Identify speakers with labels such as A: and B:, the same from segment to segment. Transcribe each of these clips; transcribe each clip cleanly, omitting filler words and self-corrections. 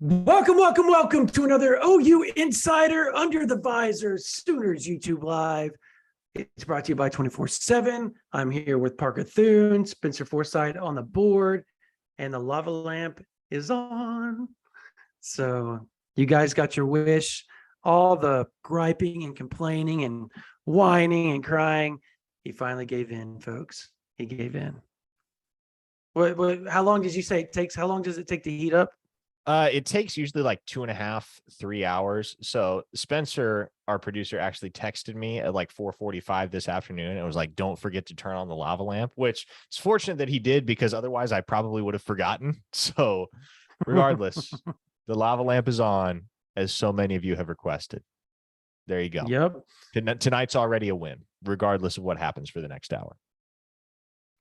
A: Welcome to another OU Insider Under the Visor Sooners YouTube Live. It's brought to you by 24/7. I'm here with Parker Thune, Spencer Forsythe on the board, and the lava lamp is on. So you guys got your wish. All the griping and complaining and whining and crying. He finally gave in, folks. He gave in. How long did you say it takes? How long does it take to heat up?
B: It takes usually like 2.5, 3 hours. So Spencer, our producer, actually texted me at like 4:45 this afternoon and was like, don't forget to turn on the lava lamp, which it's fortunate that he did because otherwise I probably would have forgotten. So regardless, the lava lamp is on, as so many of you have requested. There you go.
A: Yep.
B: Tonight's already a win, regardless of what happens for the next hour.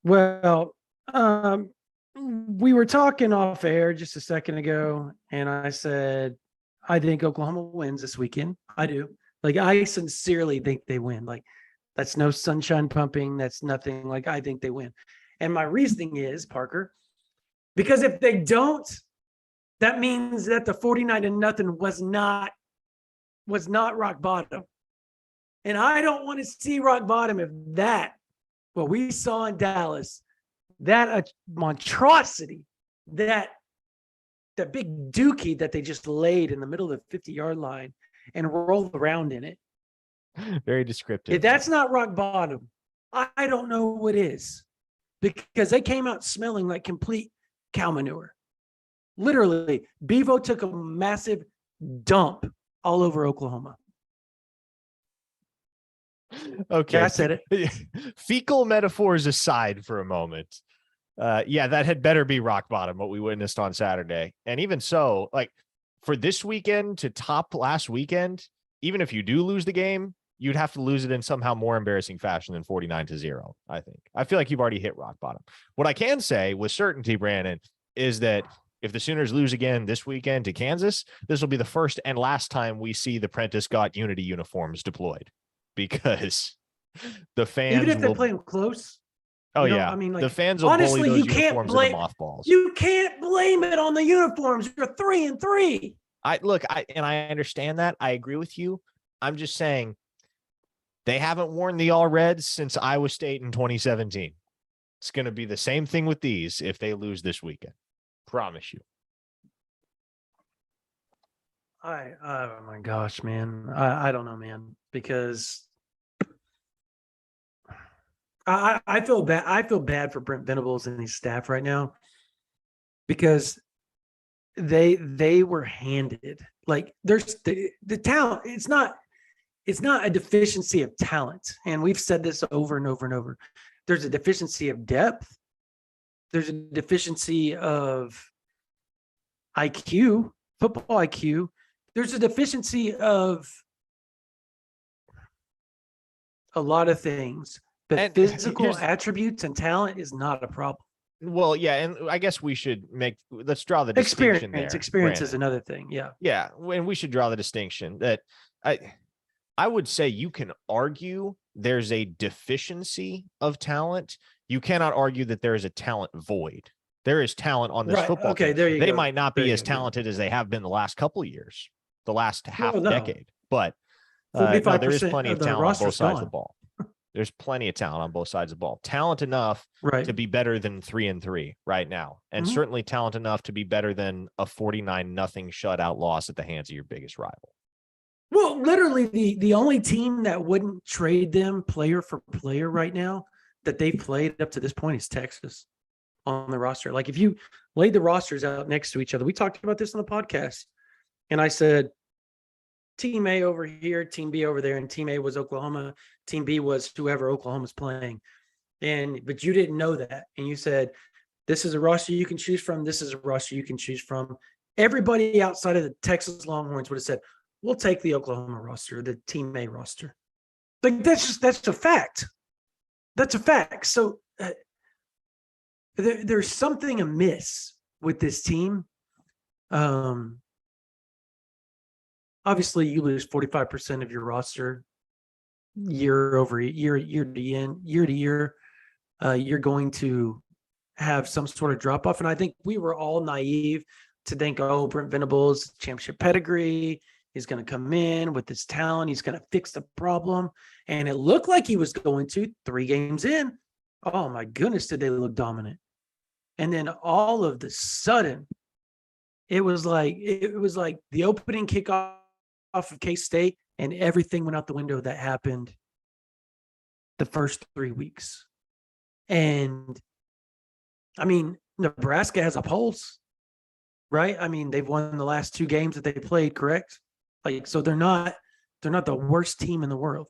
A: Well, we were talking off air just a second ago, and I said, I think Oklahoma wins this weekend. I do. Like, I sincerely think they win. Like, that's no sunshine pumping. That's nothing. Like, I think they win. And my reasoning is, Parker, because if they don't, that means that the 49-0 was not rock bottom. And I don't want to see rock bottom if what we saw in Dallas, that monstrosity, that big dookie that they just laid in the middle of the 50-yard line and rolled around in it.
B: Very descriptive.
A: If that's not rock bottom, I don't know what is, because they came out smelling like complete cow manure. Literally, Bevo took a massive dump all over Oklahoma.
B: Okay,
A: I said it.
B: Fecal metaphors aside for a moment. Yeah, that had better be rock bottom, what we witnessed on Saturday. And even so, like, for this weekend to top last weekend, even if you do lose the game, you'd have to lose it in somehow more embarrassing fashion than 49-0, I think. I feel like you've already hit rock bottom. What I can say with certainty, Brandon, is that if the Sooners lose again this weekend to Kansas, this will be the first and last time we see the Prentice Scott Unity uniforms deployed, because the fans,
A: even if they're playing close.
B: Oh, yeah.
A: I mean, like,
B: the fans will
A: honestly,
B: bully those
A: you can't
B: uniforms
A: blame
B: into mothballs.
A: You can't blame it on the uniforms. You're 3-3.
B: I understand that. I agree with you. I'm just saying they haven't worn the all reds since Iowa State in 2017. It's going to be the same thing with these if they lose this weekend. Promise you.
A: Oh my gosh, man. I don't know, man, because I feel bad. I feel bad for Brent Venables and his staff right now, because they were handed, like, there's the talent. It's not a deficiency of talent. And we've said this over and over and over. There's a deficiency of depth. There's a deficiency of IQ, football IQ. There's a deficiency of a lot of things, but physical attributes and talent is not a problem.
B: Well, yeah, and I guess we should let's draw the distinction there.
A: Experience is another thing, yeah.
B: Yeah, and we should draw the distinction that I would say you can argue there's a deficiency of talent. You cannot argue that there is a talent void. There is talent on this football team.
A: There you go.
B: They might not be as talented as they have been the last couple of years, the last half decade, but there is plenty of talent on both sides of the ball. There's plenty of talent on both sides of the ball. Talent enough to be better than 3-3 right now. And certainly talent enough to be better than a 49-0 shutout loss at the hands of your biggest rival.
A: Well, literally the only team that wouldn't trade them player for player right now that they've played up to this point is Texas on the roster. Like, if you laid the rosters out next to each other, we talked about this on the podcast, and I said, Team A over here, Team B over there, and Team A was Oklahoma. Team B was whoever Oklahoma's playing. But you didn't know that. And you said, this is a roster you can choose from. This is a roster you can choose from. Everybody outside of the Texas Longhorns would have said, we'll take the Oklahoma roster, the Team A roster. Like, that's a fact. That's a fact. So there's something amiss with this team. Obviously, you lose 45% of your roster year over year to year. You're going to have some sort of drop off. And I think we were all naive to think, oh, Brent Venables, championship pedigree, he's going to come in with his talent, he's going to fix the problem. And it looked like he was going to 3 games in. Oh my goodness, did they look dominant. And then all of the sudden, it was like the opening kickoff of K-State, and everything went out the window that happened the first 3 weeks. And I mean, Nebraska has a pulse, right? I mean, they've won the last 2 games that they played, correct? Like, so they're not the worst team in the world.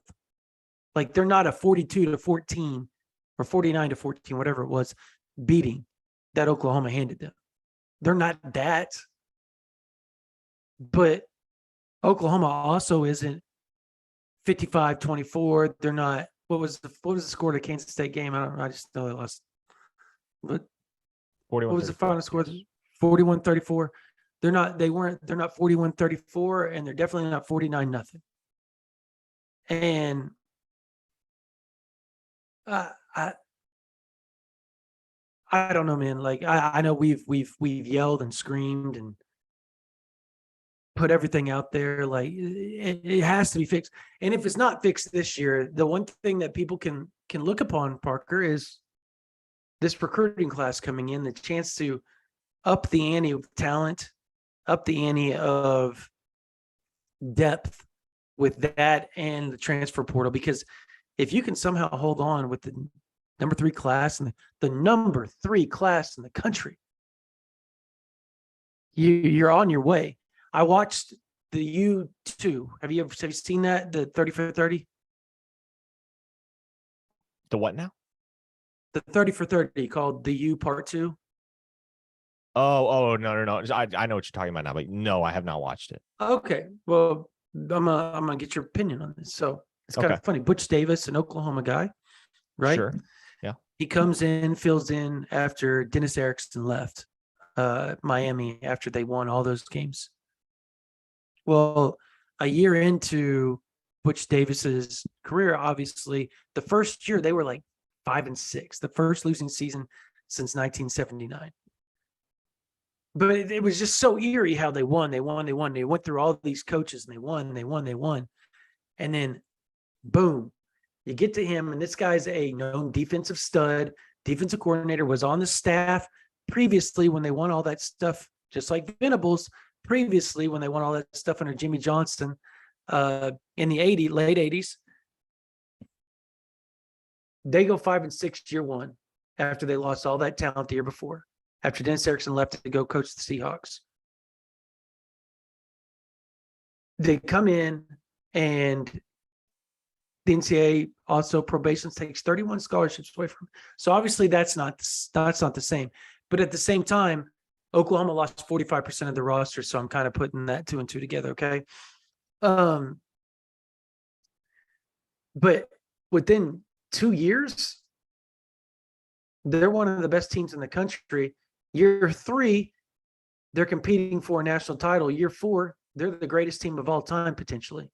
A: Like, they're not a 42-14 or 49-14, whatever it was, beating that Oklahoma handed them. They're not that. But Oklahoma also isn't 55-24. They're not. What was the score of the Kansas State game? I don't know. I just know they lost. But what was the final score? 41-34. They're not 41-34, and they're definitely not 49-0. And I don't know, man. Like, I know we've yelled and screamed and put everything out there. Like, it has to be fixed. And if it's not fixed this year, the one thing that people can look upon, Parker, is this recruiting class coming in, the chance to up the ante of talent, up the ante of depth with that and the transfer portal. Because if you can somehow hold on with the number 3 class and the number 3 class in the country, you're on your way. I watched the U2. Have you seen that? The 30 for 30?
B: The what now?
A: The 30 for 30 called the U Part 2.
B: Oh, no. I know what you're talking about now, but no, I have not watched it.
A: Okay. Well, I'm gonna get your opinion on this. So it's kind of funny. Butch Davis, an Oklahoma guy, right?
B: Sure. Yeah.
A: He comes in, fills in after Dennis Erickson left Miami after they won all those games. Well, a year into Butch Davis's career, obviously, the first year they were like 5-6, the first losing season since 1979. But it was just so eerie how they won. They went through all these coaches and they won. And then, boom, you get to him, and this guy's a known defensive stud, defensive coordinator, was on the staff previously when they won all that stuff, just like Venables previously when they won all that stuff under Jimmy Johnson in the late 80s. They go 5-6 year one after they lost all that talent the year before, after Dennis Erickson left to go coach the Seahawks. They come in, and the NCAA also probation takes 31 scholarships away from them. So obviously that's not the same. But at the same time, Oklahoma lost 45% of the roster, so I'm kind of putting that 2 and 2 together, okay? But within 2 years, they're one of the best teams in the country. Year 3, they're competing for a national title. Year 4, they're the greatest team of all time, potentially.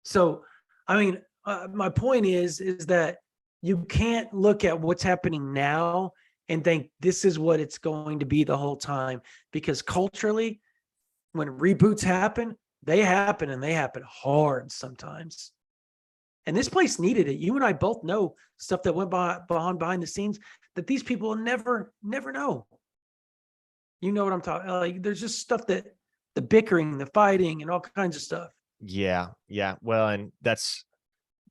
A: So, I mean, my point is that you can't look at what's happening now and think this is what it's going to be the whole time, because culturally, when reboots happen, they happen, and they happen hard sometimes. And this place needed it. You and I both know stuff that went behind the scenes that these people never know. You know what I'm talking about? Like, there's just stuff that the bickering, the fighting, and all kinds of stuff.
B: Yeah. Well, and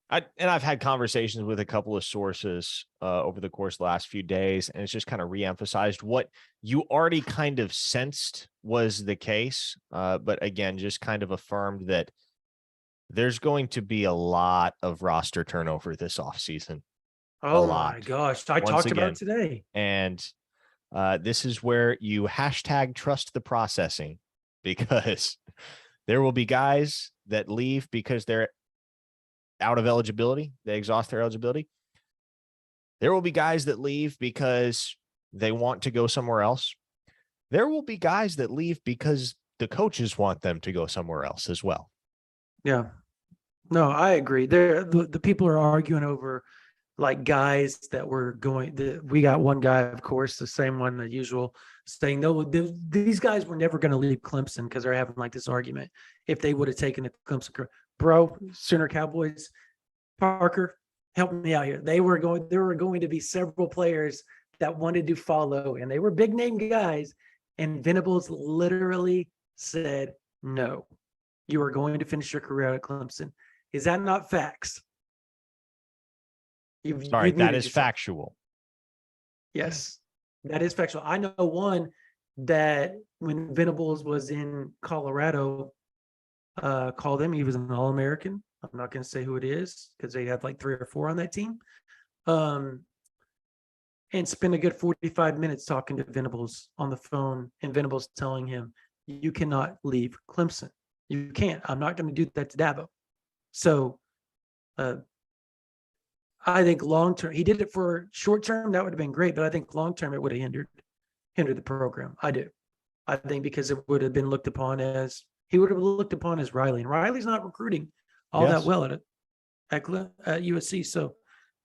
B: I've had conversations with a couple of sources over the course of the last few days, and it's just kind of reemphasized what you already kind of sensed was the case. But again, just kind of affirmed that there's going to be a lot of roster turnover this offseason.
A: Oh my gosh. I talked about it today.
B: And this is where you #trust the processing, because there will be guys that leave because they're out of eligibility. They exhaust their eligibility. There will be guys that leave because they want to go somewhere else. There will be guys that leave because the coaches want them to go somewhere else as well.
A: Yeah. No, I agree. The people are arguing over like guys that were going. We got one guy, of course, the same one, the usual saying, no, these guys were never going to leave Clemson because they're having like this argument if they would have taken the Clemson. Bro, Sooner Cowboys, Parker, help me out here. There were going to be several players that wanted to follow, and they were big name guys. And Venables literally said, no, you are going to finish your career at Clemson. Is that not facts?
B: Sorry, that is factual.
A: Yes, that is factual. I know one that when Venables was in Colorado, called him. He was an All-American. I'm not going to say who it is because they had like 3 or 4 on that team. And spent a good 45 minutes talking to Venables on the phone, and Venables telling him, you cannot leave Clemson. You can't. I'm not going to do that to Dabo. So I think long-term, he did it for short-term. That would have been great, but I think long-term it would have hindered the program. I do. I think because it would have been looked upon as, he would have looked upon as Riley, and Riley's not recruiting all that well at USC. So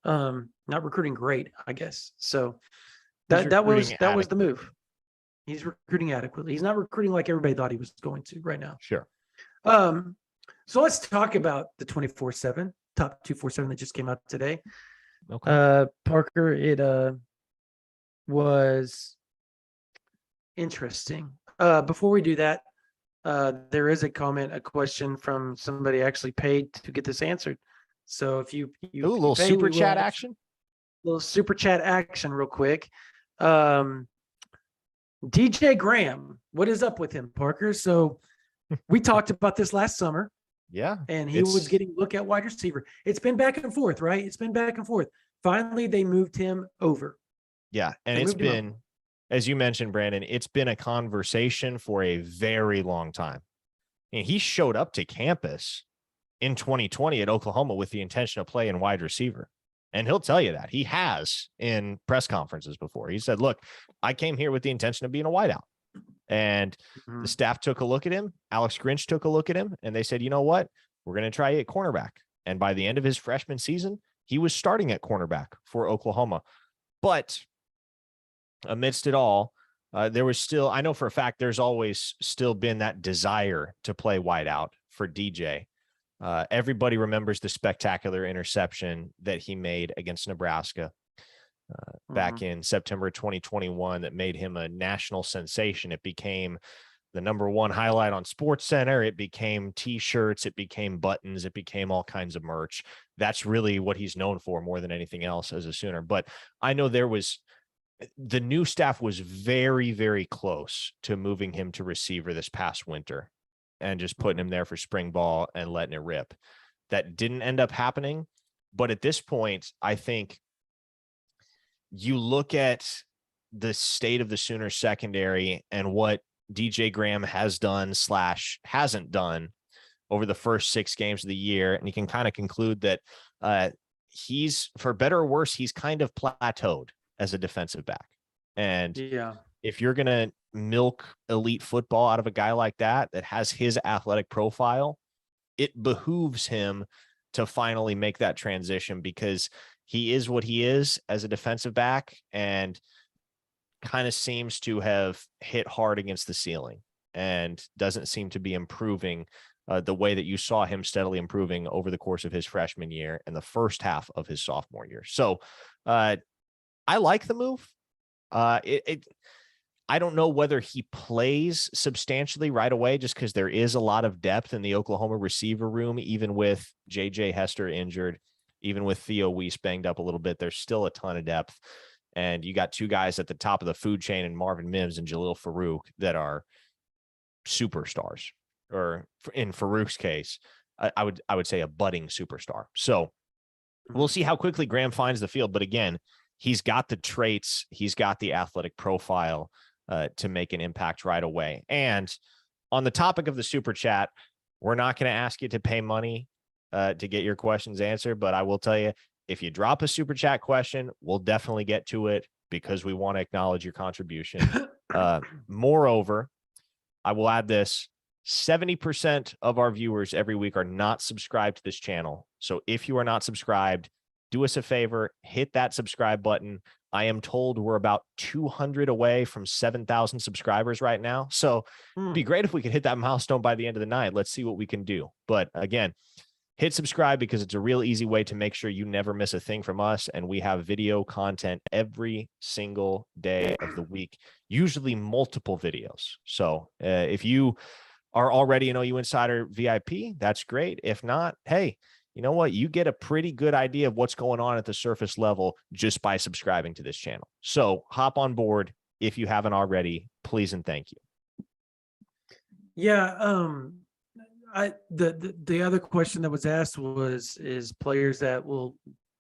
A: not recruiting great, I guess. So that was the move. He's recruiting adequately. He's not recruiting like everybody thought he was going to right now.
B: Sure.
A: So let's talk about the 24/7 top 247 that just came out today.
B: Okay.
A: Parker, it was interesting. Before we do that, there is a question from somebody actually paid to get this answered. So if you
B: a little super chat action,
A: real quick. DJ Graham, what is up with him, Parker? So we talked about this last summer.
B: Yeah.
A: And he was getting look at wide receiver. It's been back and forth, right? It's been back and forth. Finally, they moved him over.
B: Yeah. And it's been, as you mentioned, Brandon, it's been a conversation for a very long time. And he showed up to campus in 2020 at Oklahoma with the intention of playing wide receiver. And he'll tell you that he has in press conferences before. He said, look, I came here with the intention of being a wideout. And the staff took a look at him. Alex Grinch took a look at him, and they said, you know what? We're going to try you at cornerback. And by the end of his freshman season, he was starting at cornerback for Oklahoma. But amidst it all, there was still, I know for a fact, there's always still been that desire to play wideout for DJ. Everybody remembers the spectacular interception that he made against Nebraska back in September 2021 that made him a national sensation. It became the #1 highlight on SportsCenter. It became T-shirts. It became buttons. It became all kinds of merch. That's really what he's known for more than anything else as a Sooner. But I know the new staff was very, very close to moving him to receiver this past winter and just putting him there for spring ball and letting it rip. That didn't end up happening. But at this point, I think you look at the state of the Sooner secondary and what DJ Graham has done / hasn't done over the first 6 games of the year. And you can kind of conclude that he's, for better or worse, he's kind of plateaued as a defensive back. And if you're going to milk elite football out of a guy like that has his athletic profile, it behooves him to finally make that transition, because he is what he is as a defensive back and kind of seems to have hit hard against the ceiling and doesn't seem to be improving the way that you saw him steadily improving over the course of his freshman year and the first half of his sophomore year. So I like the move. I don't know whether he plays substantially right away, just because there is a lot of depth in the Oklahoma receiver room, even with JJ Hester injured, even with Theo Weiss banged up a little bit. There's still a ton of depth. And you got 2 guys at the top of the food chain in Marvin Mims and Jalil Farouk that are superstars, or in Farouk's case, I would say a budding superstar. So we'll see how quickly Graham finds the field. But again, he's got the traits, he's got the athletic profile to make an impact right away. And on the topic of the super chat, we're not going to ask you to pay money to get your questions answered, but I will tell you, if you drop a super chat question, we'll definitely get to it because we want to acknowledge your contribution. Moreover, I will add this: 70% of our viewers every week are not subscribed to this channel. So if you are not subscribed, do us a favor, hit that subscribe button. I am told we're about 200 away from 7,000 subscribers right now. So it'd be great if we could hit that milestone by the end of the night. Let's see what we can do. But again, hit subscribe because it's a real easy way to make sure you never miss a thing from us. And we have video content every single day of the week, usually multiple videos. So if you are already an OU Insider VIP, that's great. If not, hey, you know what? You get a pretty good idea of what's going on at the surface level just by subscribing to this channel. So hop on board if you haven't already, please and thank you.
A: Yeah, the other question that was asked is players that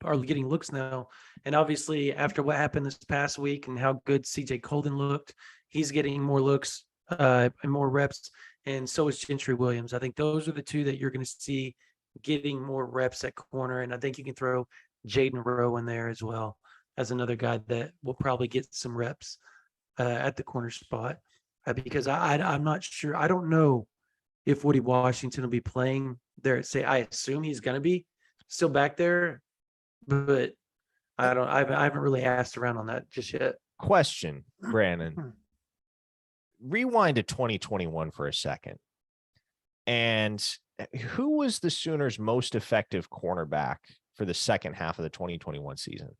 A: are getting looks now, and obviously after what happened this past week and how good CJ Colden looked, he's getting more looks and more reps, and so is Gentry Williams. I think those are the two that you're going to see getting more reps at corner, and I think you can throw Jaden Rowe in there as well as another guy that will probably get some reps at the corner spot because I'm not sure. I don't know if Woody Washington will be playing there. I assume he's going to be still back there, but I haven't really asked around on that just yet.
B: Question, Brandon. Rewind to 2021 for a second. And who was the Sooners' most effective cornerback for the second half of the 2021 season?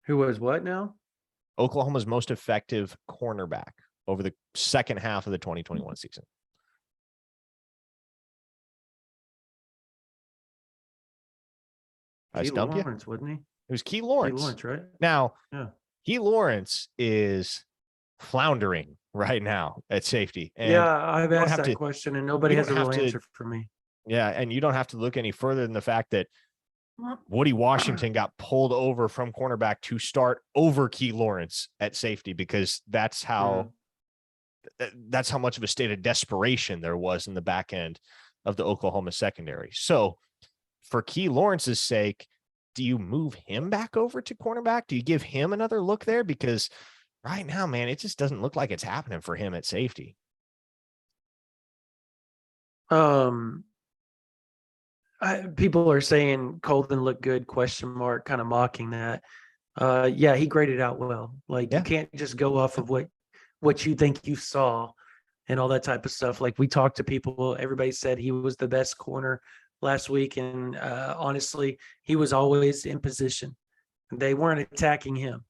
A: Who was what now?
B: Oklahoma's most effective cornerback over the second half of the 2021 season.
A: Key Lawrence, wasn't he?
B: It was Key Lawrence.
A: Key Lawrence, right?
B: Now,
A: yeah.
B: Key Lawrence is floundering right now at safety. And
A: yeah, I've asked that question, and nobody has a real answer for me.
B: Yeah, and you don't have to look any further than the fact that Woody Washington got pulled over from cornerback to start over Key Lawrence at safety because that's how much of a state of desperation there was in the back end of the Oklahoma secondary. So for Key Lawrence's sake, do you move him back over to cornerback? Do you give him another look there? Because right now, man, it just doesn't look like it's happening for him at safety.
A: People are saying Colden looked good, question mark, kind of mocking that. Yeah, he graded out well. Like you can't just go off of what you think you saw and all that type of stuff. Like we talked to people, everybody said he was the best corner last week. And honestly, he was always in position. They weren't attacking him.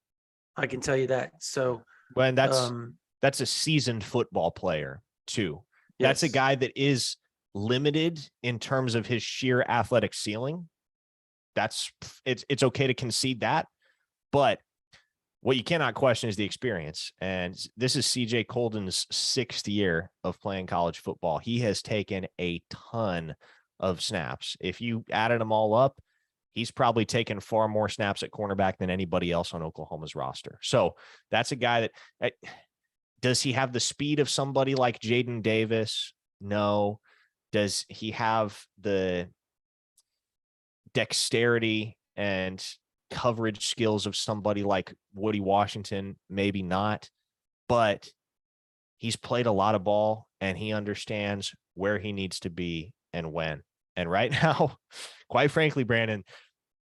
A: I can tell you that. So
B: when that's a seasoned football player too.
A: Yes.
B: That's a guy that is limited in terms of his sheer athletic ceiling. It's okay to concede that, but what you cannot question is the experience. And this is CJ Colden's 6th year of playing college football. He has taken a ton of snaps. If you added them all up, he's probably taken far more snaps at cornerback than anybody else on Oklahoma's roster. So that's a guy that does he have the speed of somebody like Jaden Davis? No. Does he have the dexterity and coverage skills of somebody like Woody Washington? Maybe not, but he's played a lot of ball and he understands where he needs to be and when. And right now, quite frankly, Brandon,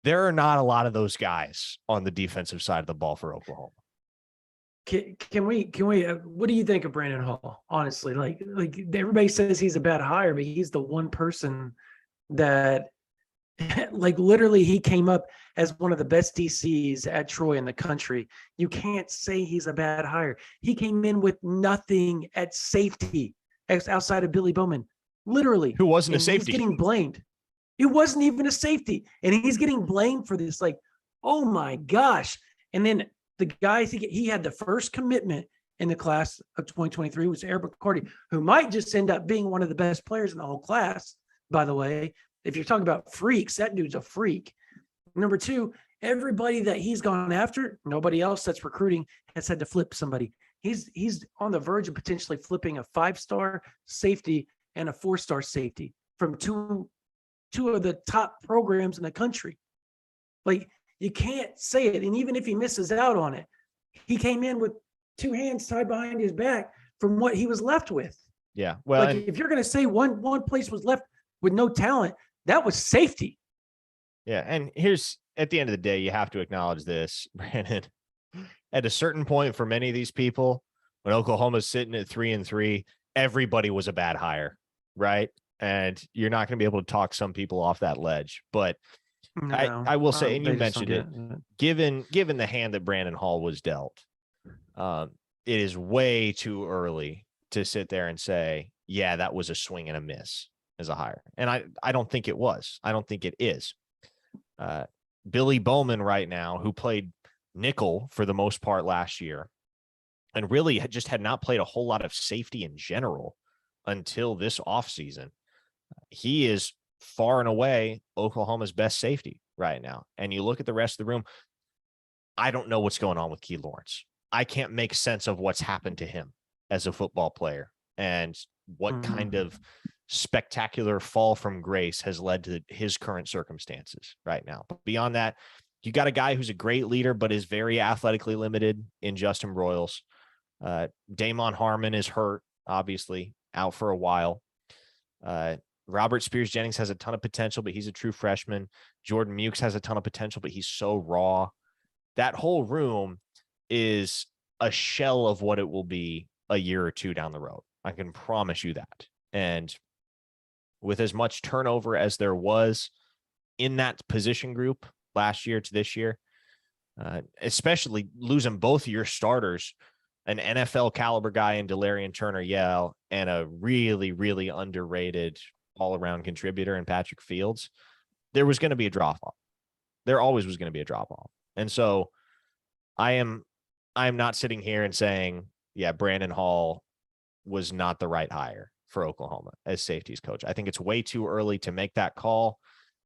B: there are not a lot of those guys on the defensive side of the ball for Oklahoma.
A: Can we what do you think of Brandon Hall? Honestly, like everybody says he's a bad hire, but he's the one person that like literally he came up as one of the best DCs at Troy in the country. You can't say he's a bad hire. He came in with nothing at safety outside of Billy Bowman, literally.
B: Who wasn't a safety?
A: He's getting blamed. It wasn't even a safety. And he's getting blamed for this. Like, oh my gosh. And then the guys he had the first commitment in the class of 2023 was Eric McCarty, who might just end up being one of the best players in the whole class, by the way. If you're talking about freaks, that dude's a freak. Number two, everybody that he's gone after, nobody else that's recruiting has had to flip somebody. He's on the verge of potentially flipping a 5-star safety and a 4-star safety from two of the top programs in the country. Like, you can't say it. And even if he misses out on it, he came in with 2 hands tied behind his back from what he was left with.
B: Yeah. Well,
A: like if you're going to say one place was left with no talent, that was safety.
B: Yeah. And here's at the end of the day, you have to acknowledge this, Brandon. At a certain point for many of these people, when Oklahoma's sitting at 3-3, everybody was a bad hire, right? And you're not going to be able to talk some people off that ledge. But
A: No,
B: I will say, and you
A: they just don't
B: mentioned
A: get
B: it, given the hand that Brandon Hall was dealt, it is way too early to sit there and say, yeah, that was a swing and a miss as a hire. And I don't think it was. I don't think it is. Billy Bowman right now, who played nickel for the most part last year, and really just had not played a whole lot of safety in general until this offseason. He is far and away Oklahoma's best safety right now. And you look at the rest of the room, I don't know what's going on with Key Lawrence. I can't make sense of what's happened to him as a football player and what kind of spectacular fall from grace has led to his current circumstances right now. But beyond that, you got a guy who's a great leader, but is very athletically limited in Justin Broyles. Damon Harmon is hurt, obviously, out for a while. Robert Spears Jennings has a ton of potential, but he's a true freshman. Jordan Mukes has a ton of potential, but he's so raw. That whole room is a shell of what it will be a year or two down the road. I can promise you that. And with as much turnover as there was in that position group last year to this year, especially losing both of your starters, an NFL caliber guy in Delarian Turner-Yell and a really, really underrated all-around contributor in Patrick Fields, there was going to be a drop-off. There always was going to be a drop-off. And so I am not sitting here and saying, yeah, Brandon Hall was not the right hire for Oklahoma as safeties coach. I think it's way too early to make that call.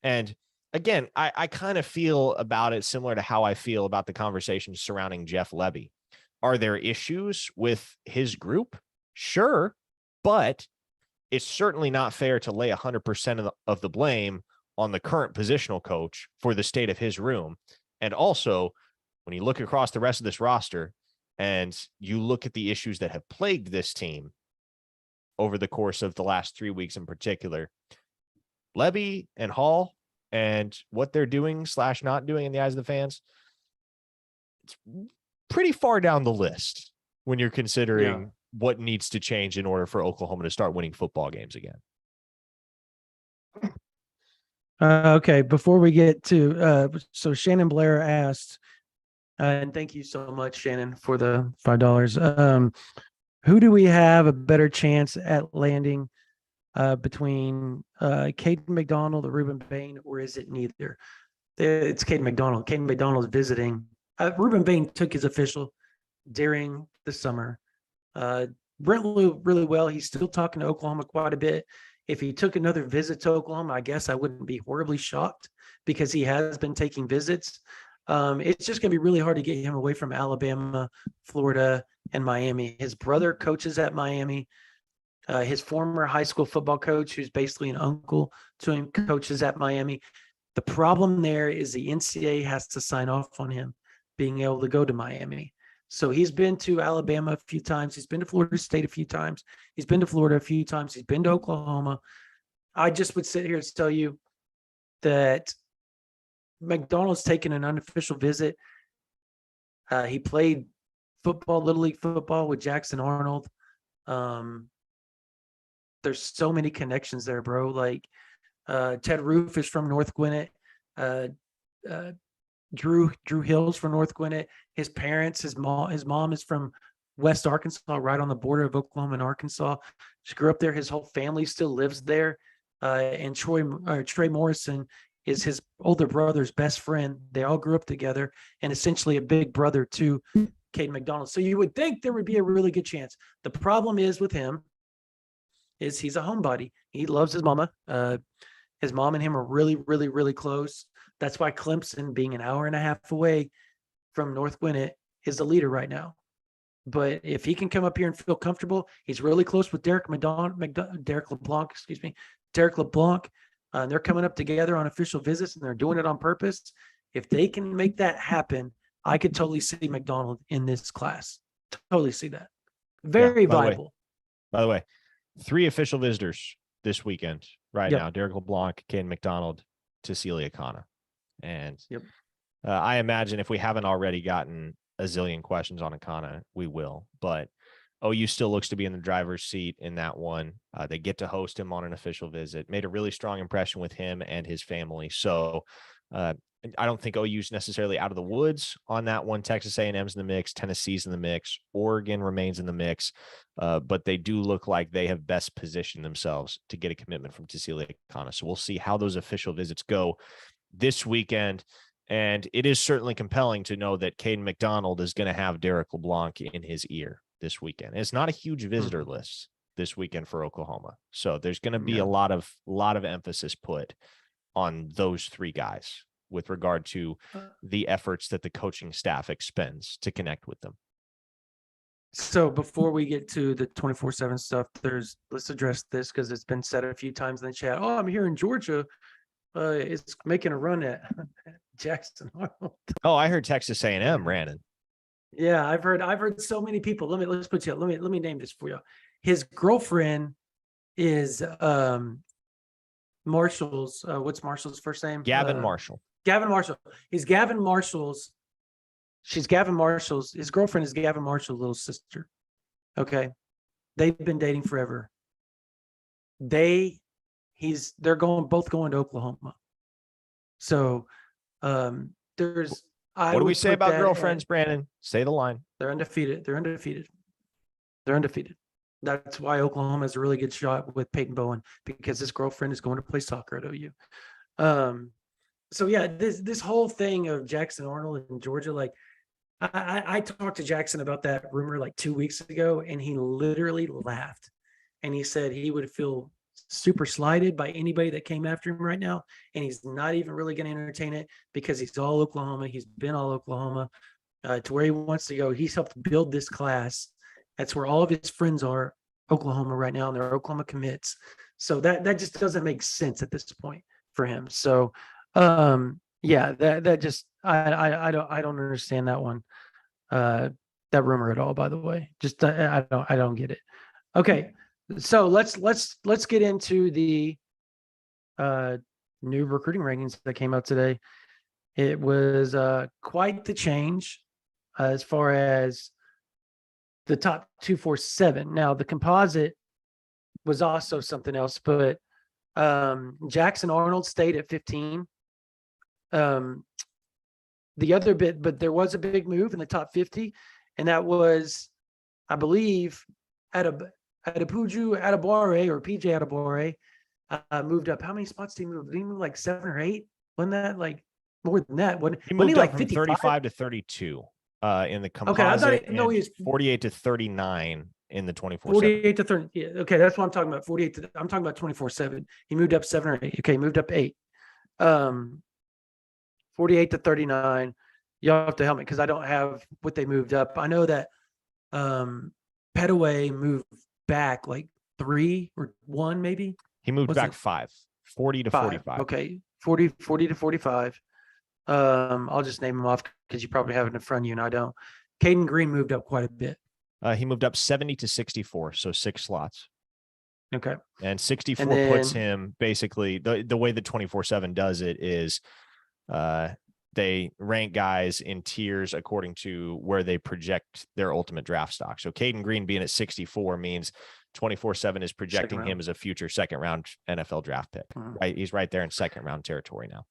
B: And again, I kind of feel about it similar to how I feel about the conversations surrounding Jeff Lebby. Are there issues with his group? Sure, but it's certainly not fair to lay 100% of the blame on the current positional coach for the state of his room. And also, when you look across the rest of this roster and you look at the issues that have plagued this team over the course of the last 3 weeks in particular, Lebby and Hall and what they're doing / not doing in the eyes of the fans, it's pretty far down the list when you're considering what needs to change in order for Oklahoma to start winning football games again.
A: Okay, before we get to so Shannon Blair asked, and thank you so much, Shannon, for the $5. Who do we have a better chance at landing between Caden McDonald or Reuben Bain, or is it neither? It's Caden McDonald. Caden McDonald is visiting. Reuben Bain took his official during the summer. Brent Lou really well. He's still talking to Oklahoma quite a bit. If he took another visit to Oklahoma, I guess I wouldn't be horribly shocked because he has been taking visits. It's just going to be really hard to get him away from Alabama, Florida, and Miami. His brother coaches at Miami. His former high school football coach, who's basically an uncle to him, coaches at Miami. The problem there is the NCAA has to sign off on him being able to go to Miami. So he's been to Alabama a few times. He's been to Florida State a few times. He's been to Florida a few times. He's been to Oklahoma. I just would sit here and tell you that McDonald's taken an unofficial visit. He played football, Little League football with Jackson Arnold. There's so many connections there, bro. Like Ted Roof is from North Gwinnett. Drew Hill's from North Gwinnett. His parents, his mom is from West Arkansas, right on the border of Oklahoma and Arkansas. She grew up there. His whole family still lives there. And Trey Morrison is his older brother's best friend. They all grew up together and essentially a big brother to Caden McDonald. So you would think there would be a really good chance. The problem is with him is he's a homebody. He loves his mama. His mom and him are really, really, really close. That's why Clemson, being an hour and a half away from North Gwinnett, is the leader right now. But if he can come up here and feel comfortable, he's really close with Derek LeBlanc. Derek LeBlanc. They're coming up together on official visits, and they're doing it on purpose. If they can make that happen, I could totally see McDonald in this class. Totally see that. Very viable.
B: By the way, 3 official visitors this weekend right now. Derek LeBlanc, Caden McDonald, Cecilia Kana. And
A: Yep.
B: I imagine if we haven't already gotten a zillion questions on Akana, we will. But OU still looks to be in the driver's seat in that one. They get to host him on an official visit. Made a really strong impression with him and his family. So I don't think OU's necessarily out of the woods on that one. Texas A&M's in the mix, Tennessee's in the mix, Oregon remains in the mix, but they do look like they have best positioned themselves to get a commitment from Cecilia Akana. So we'll see how those official visits go this weekend. And it is certainly compelling to know that Caden McDonald is going to have Derek LeBlanc in his ear this weekend. And it's not a huge visitor list this weekend for Oklahoma. So there's going to be a lot of emphasis put on those three guys with regard to the efforts that the coaching staff expends to connect with them.
A: So before we get to the 24/7 stuff, let's address this because it's been said a few times in the chat. Oh, I'm here in Georgia. It's making a run at Jackson Arnold.
B: Oh, I heard Texas A&M ran it.
A: Yeah, I've heard so many people. Let's put you. Let me name this for you. His girlfriend is Marshall's. What's Marshall's first name?
B: Gavin Marshall.
A: Gavin Marshall. She's Gavin Marshall's. His girlfriend is Gavin Marshall's little sister. Okay, they've been dating forever. They're both going to Oklahoma. So there's.
B: What do we say about girlfriends, Brandon? Say the line.
A: They're undefeated. That's why Oklahoma has a really good shot with Peyton Bowen, because his girlfriend is going to play soccer at OU. So yeah, this whole thing of Jackson Arnold in Georgia, like I talked to Jackson about that rumor like 2 weeks ago, and he literally laughed, and he said he would feel super slighted by anybody that came after him right now, and he's not even really going to entertain it because he's all Oklahoma. He's been all Oklahoma to where he wants to go. He's helped build this class. That's where all of his friends are, Oklahoma right now, and they're Oklahoma commits. So that just doesn't make sense at this point for him. So yeah, that just I don't understand that one, that rumor at all. By the way, just I don't get it. Okay, so let's get into the new recruiting rankings that came out today. It was quite the change as far as the top 247. Now the composite was also something else, but Jackson Arnold stayed at 15. The other bit, but there was a big move in the top 50, and that was, I believe, Puju Adebawore, or PJ Adebawore, moved up. How many spots did he move? Did he move like 7 or 8? Wasn't that like more than that?
B: He moved up from 35 to 32 in the composite.
A: Okay, he was
B: 48 to 39 in the 24/7.
A: 48 to 30. Yeah, okay, that's what I'm talking about. 48 to, I'm talking about 24/7. He moved up 7 or 8. Okay, he moved up 8. 48 to 39. Y'all have to help me because I don't have what they moved up. I know that Petaway moved back like 3 or 1 maybe.
B: He moved back 5. 40 to 45.
A: Okay, 40 to 45. I'll just name them off because you probably have it in front of you and I don't. Caden Green moved up quite a bit.
B: He moved up 70 to 64, so 6 slots.
A: Okay.
B: And 64 puts him basically, the way the 24/7 does it is they rank guys in tiers according to where they project their ultimate draft stock. So Caden Green being at 64 means 24/7 is projecting him as a future second round NFL draft pick. Right? He's right there in second round territory now.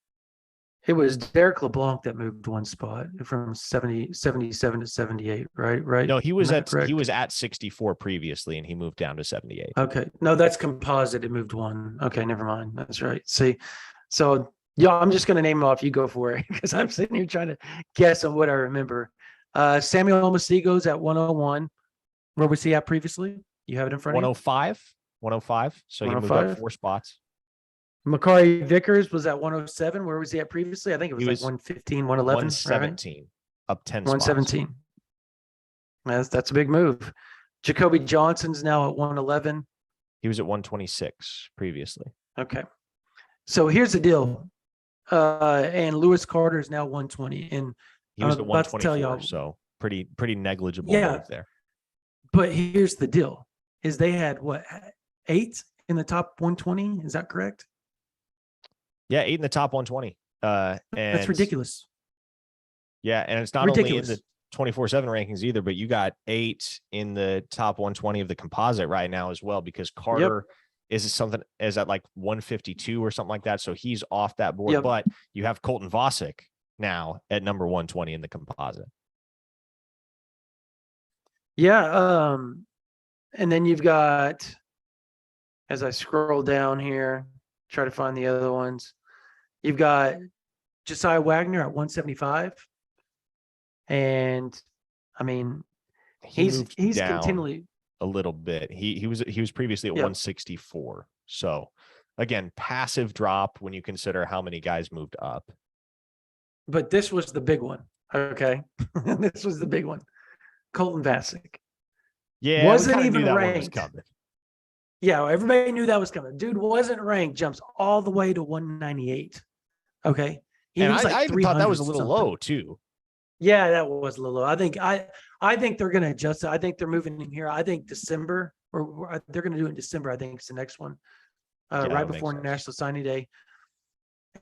A: It was Derek LeBlanc that moved 1 spot from 77 to 78, right?
B: No, he was at 64 previously, and he moved down to 78.
A: Okay. No, that's composite. It moved 1. Okay, never mind. That's right. See, so yeah, I'm just going to name them off. You go for it because I'm sitting here trying to guess on what I remember. Samuel Masigo's at 101. Where was he at previously? You have it in front of you?
B: 105. So he moved up 4 spots.
A: Makari Vickers was at 107. Where was he at previously? I think it was like 115, 111.
B: 117. Right? Up 10
A: 117. Spots. That's a big move. Jacoby Johnson's now at 111.
B: He was at 126 previously.
A: Okay. So here's the deal. And Lewis Carter is now 120. And
B: he was at 124, so pretty negligible move there.
A: But here's the deal: is they had what, 8 in the top 120? Is that correct?
B: Yeah, 8 in the top 120. And
A: That's ridiculous.
B: Yeah, and it's not only in the 24/7 rankings either, but you got 8 in the top 120 of the composite right now as well, because Carter is at like 152 or something like that. So he's off that board. But you have Colton Vosick now at number 120 in the composite.
A: Yeah. And then you've got, as I scroll down here, try to find the other ones, you've got Josiah Wagner at 175. And I mean, he's
B: down
A: continually
B: a little bit. He was previously at 164. So again, passive drop when you consider how many guys moved up.
A: But this was the big one. Okay. This was the big one. Colton Vasic.
B: Yeah,
A: wasn't
B: we
A: even
B: knew that
A: ranked.
B: One was coming.
A: Yeah, everybody knew that was coming. Dude wasn't ranked, jumps all the way to 198. Okay.
B: And I thought that was a little low too.
A: Yeah, that was a little low. I think they're going to adjust it. I think they're moving him here. I think December, or they're going to do it in December. I think it's the next one, right before National Signing Day.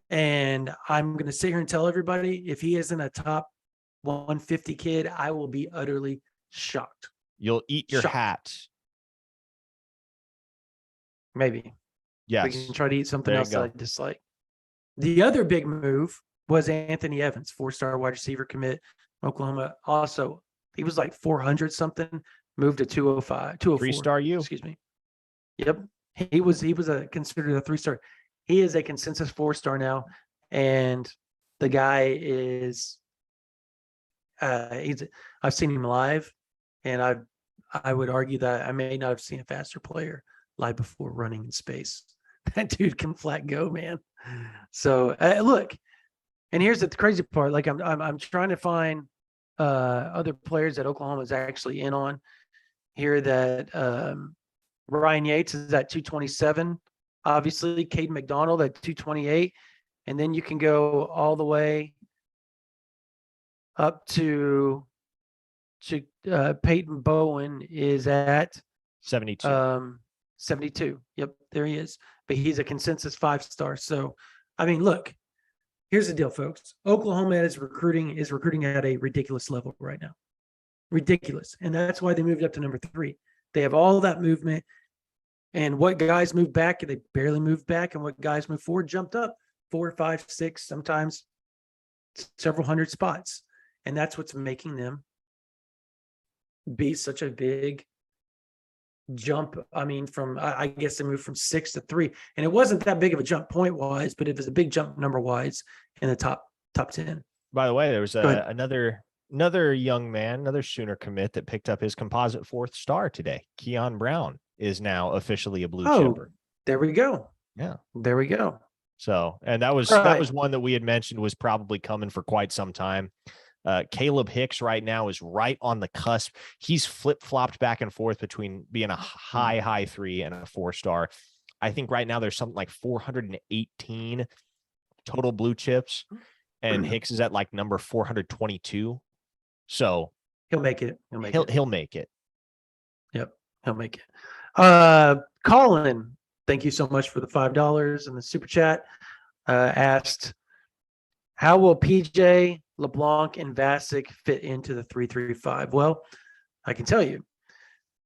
A: And I'm going to sit here and tell everybody, if he isn't a top 150 kid, I will be utterly shocked.
B: You'll eat your hat.
A: Maybe.
B: Yes.
A: We can try to eat something else that I dislike. The other big move was Anthony Evans, 4-star wide receiver commit, Oklahoma. Also, he was like 400 something, moved to 205, 204.
B: 3-star U.
A: Excuse me. Yep. He was considered a 3-star. He is a consensus 4-star now. And the guy is I've seen him live, and I would argue that I may not have seen a faster player live before running in space. That dude can flat go, man. So look, and here's the crazy part. Like I'm trying to find other players that Oklahoma is actually in on here. That Ryan Yates is at 227. Obviously, Caden McDonald at 228, and then you can go all the way up to Peyton Bowen is at
B: 72.
A: 72. Yep, there he is. But he's a consensus 5-star. So, I mean, look, here's the deal, folks. Oklahoma is recruiting at a ridiculous level right now. Ridiculous. And that's why they moved up to number 3. They have all that movement. And what guys moved back, they barely moved back. And what guys moved forward jumped up 4, 5, 6, sometimes several hundred spots. And that's what's making them be such a big jump. I mean, I guess they moved from 6 to 3, and it wasn't that big of a jump point wise, but it was a big jump number wise in the top 10.
B: By the way, there was another young man, another Sooner commit that picked up his composite 4th star today. Keon Brown is now officially a blue chipper.
A: There we go.
B: Yeah,
A: there we go.
B: So, and that was one that we had mentioned was probably coming for quite some time. Caleb Hicks right now is right on the cusp. He's flip-flopped back and forth between being a high 3 and a 4-star. I think right now there's something like 418 total blue chips, and Hicks is at like number 422. So
A: he'll make it.
B: He'll make it.
A: Yep, he'll make it. Colin, thank you so much for the $5 and the super chat. Asked, how will PJ, LeBlanc, and Vasic fit into the 335? Well, I can tell you,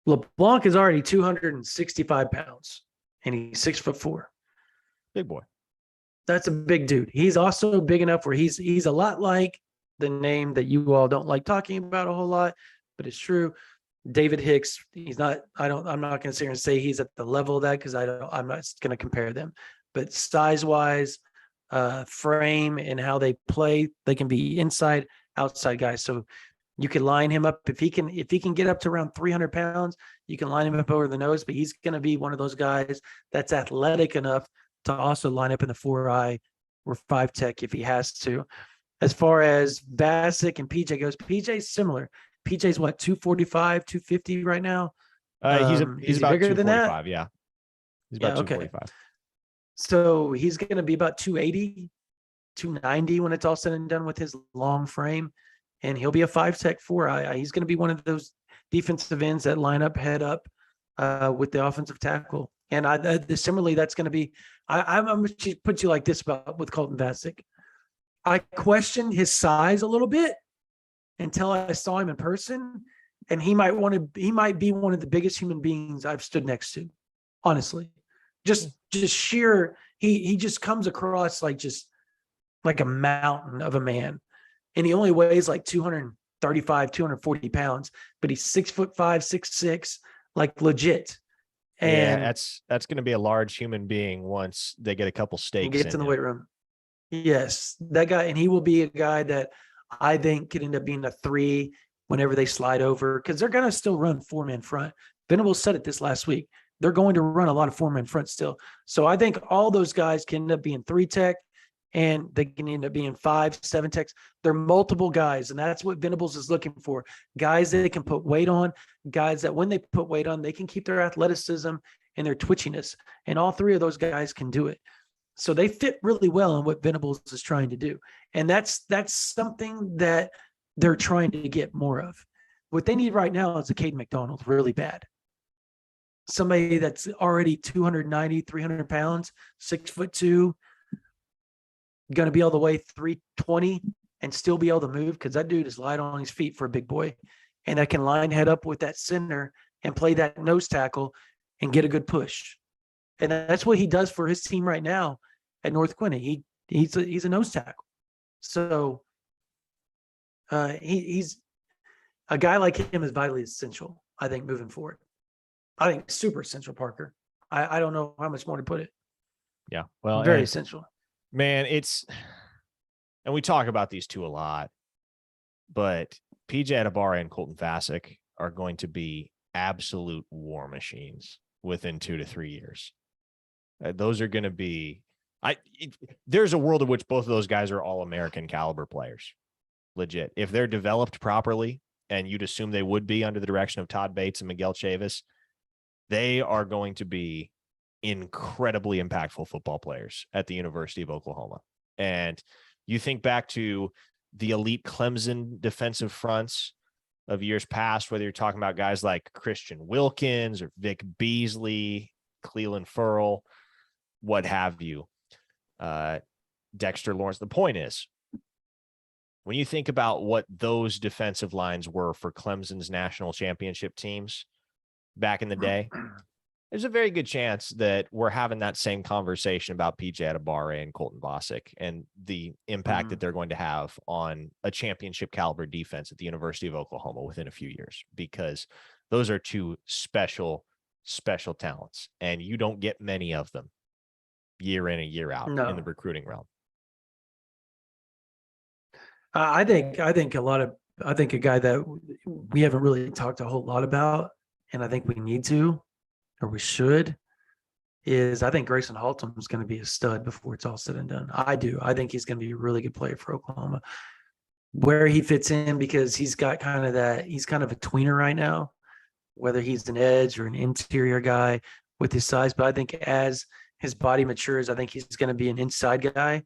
A: LeBlanc is already 265 pounds, and he's 6'4".
B: Big boy.
A: That's a big dude. He's also big enough where he's a lot like the name that you all don't like talking about a whole lot, but it's true. David Hicks. He's not. I'm not going to sit here and say he's at the level of that, because I'm not going to compare them. But size wise, frame, and how they play, they can be inside, outside guys. So you can line him up if he can get up to around 300 pounds. You can line him up over the nose, but he's going to be one of those guys that's athletic enough to also line up in the 4-eye or 5 tech if he has to. As far as Vasic and PJ goes, PJ's similar. PJ's what, 245, 250 right now?
B: He's about
A: bigger than that.
B: Yeah, he's about 245.
A: Okay. So he's going to be about 280, 290 when it's all said and done with his long frame, and he'll be a 5 tech 4-eye. He's going to be one of those defensive ends that line up head up with the offensive tackle. And similarly, that's going to be. I'm going to put you like this with Colton Vasic. I questioned his size a little bit until I saw him in person, and he might be one of the biggest human beings I've stood next to, honestly. Just sheer, he just comes across like a mountain of a man, and he only weighs like 235, 240 pounds, but he's 6'5", 6'6", like legit. And
B: that's going to be a large human being once they get a couple steaks
A: gets in the
B: him.
A: weight room. Yes, that guy, and he will be a guy that I think could end up being a 3 whenever they slide over, because they're going to still run 4-man front. Venables said it this last week. They're going to run a lot of 4-man front still. So I think all those guys can end up being 3-tech, and they can end up being 5, 7-techs. They're multiple guys, and that's what Venables is looking for. Guys that they can put weight on, guys that when they put weight on, they can keep their athleticism and their twitchiness. And all 3 of those guys can do it. So they fit really well in what Venables is trying to do. And that's something that they're trying to get more of. What they need right now is a Caden McDonald really bad. Somebody that's already 290, 300 pounds, 6'2", going to be all the way 320 and still be able to move, because that dude is light on his feet for a big boy. And that can line head up with that center and play that nose tackle and get a good push. And that's what he does for his team right now at North Quincy. He's a nose tackle. So he's a guy like him is vitally essential, I think, moving forward. I think super essential, Parker. I don't know how much more to put it.
B: Yeah. Well,
A: very essential.
B: Man, and we talk about these two a lot, but PJ Adebawore and Colton Vasek are going to be absolute war machines within 2 to 3 years. Those are going to be, there's a world in which both of those guys are all American caliber players. Legit. If they're developed properly, and you'd assume they would be under the direction of Todd Bates and Miguel Chavis, they are going to be incredibly impactful football players at the University of Oklahoma. And you think back to the elite Clemson defensive fronts of years past, whether you're talking about guys like Christian Wilkins or Vic Beasley, Cleland Furl, what have you, Dexter Lawrence. The point is, when you think about what those defensive lines were for Clemson's national championship teams back in the day, there's a very good chance that we're having that same conversation about PJ Adebawore and Colton Vasek and the impact that they're going to have on a championship caliber defense at the University of Oklahoma within a few years, because those are two special talents, and you don't get many of them year in and year out in the recruiting realm.
A: I think a guy that we haven't really talked a whole lot about, and I think we need to, or we should, is I think Grayson Haltom is going to be a stud before it's all said and done. I do. I think he's going to be a really good player for Oklahoma. Where he fits in, because he's got he's kind of a tweener right now, whether he's an edge or an interior guy with his size. But I think as his body matures, I think he's going to be an inside guy.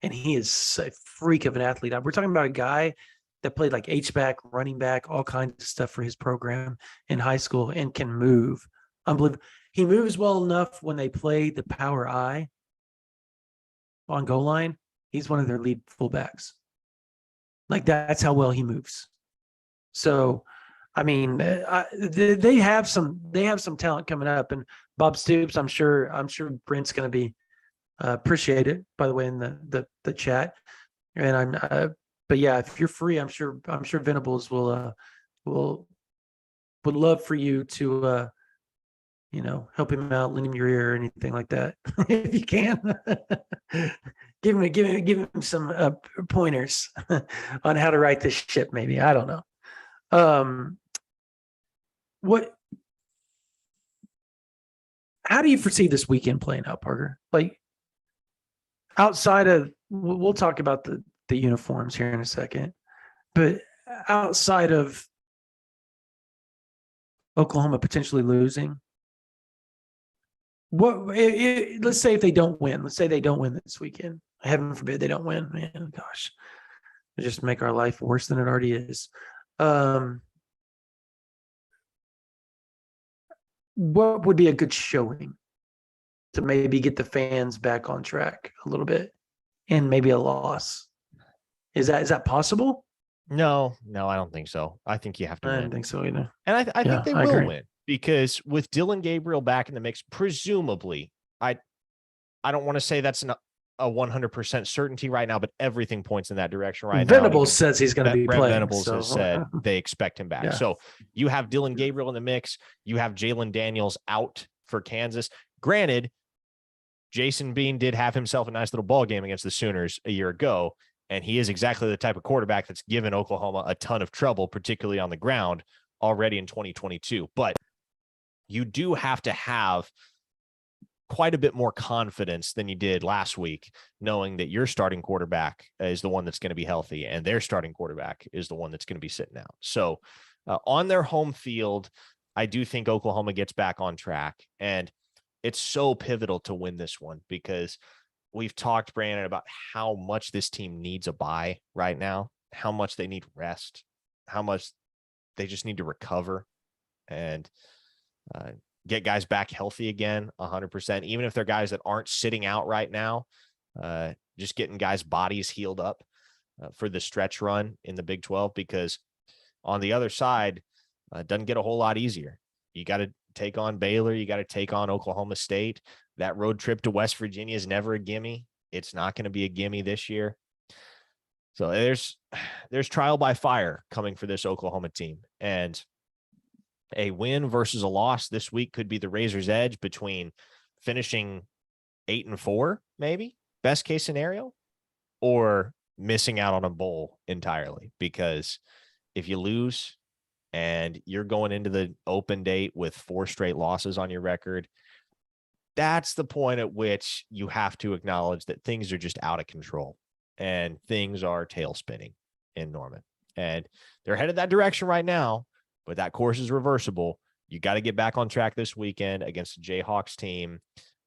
A: And he is a freak of an athlete. We're talking about a guy that played like H-back, running back, all kinds of stuff for his program in high school, and can move. Unbelievable. He moves well enough when they play the power I on goal line. He's one of their lead fullbacks. Like, that's how well he moves. So, I mean, they have some talent coming up, and Bob Stoops, I'm sure Brent's going to be appreciate it, by the way, in the chat. And but yeah, if you're free, I'm sure Venables would love for you to help him out, lend him your ear or anything like that. If you can, give him some pointers on how to write this ship. Maybe, I don't know. How do you foresee this weekend playing out, Parker? Like, outside of, we'll talk about the uniforms here in a second, but outside of Oklahoma potentially losing, let's say if they don't win, let's say they don't win this weekend, heaven forbid they don't win, man, gosh, it just make our life worse than it already is. What would be a good showing to maybe get the fans back on track a little bit, and maybe a loss? Is that possible?
B: No, I don't think so. I think you have to
A: I
B: win.
A: didn't think so either.
B: And I think
A: Yeah,
B: they
A: I
B: will
A: agree.
B: win because with Dylan Gabriel back in the mix, presumably, I don't want to say that's a 100% certainty right now, but everything points in that direction right now. And
A: Venables
B: even
A: says he's going to be
B: Brent
A: playing.
B: Venables has
A: So
B: said they expect him back.
A: yeah.
B: So you have Dylan Gabriel in the mix. You have Jalen Daniels out for Kansas. Granted, Jason Bean did have himself a nice little ball game against the Sooners a year ago, and he is exactly the type of quarterback that's given Oklahoma a ton of trouble, particularly on the ground, already in 2022. But you do have to have quite a bit more confidence than you did last week, knowing that your starting quarterback is the one that's going to be healthy and their starting quarterback is the one that's going to be sitting out. So on their home field, I do think Oklahoma gets back on track. And it's so pivotal to win this one because we've talked, Brandon, about how much this team needs a bye right now, how much they need rest, how much they just need to recover and get guys back healthy again 100%, even if they're guys that aren't sitting out right now, just getting guys' bodies healed up for the stretch run in the Big 12, because on the other side, it doesn't get a whole lot easier. You got to take on Baylor. You got to take on Oklahoma State. That road trip to West Virginia is never a gimme. It's not going to be a gimme this year. So there's trial by fire coming for this Oklahoma team. And a win versus a loss this week could be the razor's edge between finishing 8-4, maybe best case scenario, or missing out on a bowl entirely. Because if you lose and you're going into the open date with 4 straight losses on your record, that's the point at which you have to acknowledge that things are just out of control and things are tail spinning in Norman. And they're headed that direction right now, but that course is reversible. You got to get back on track this weekend against the Jayhawks team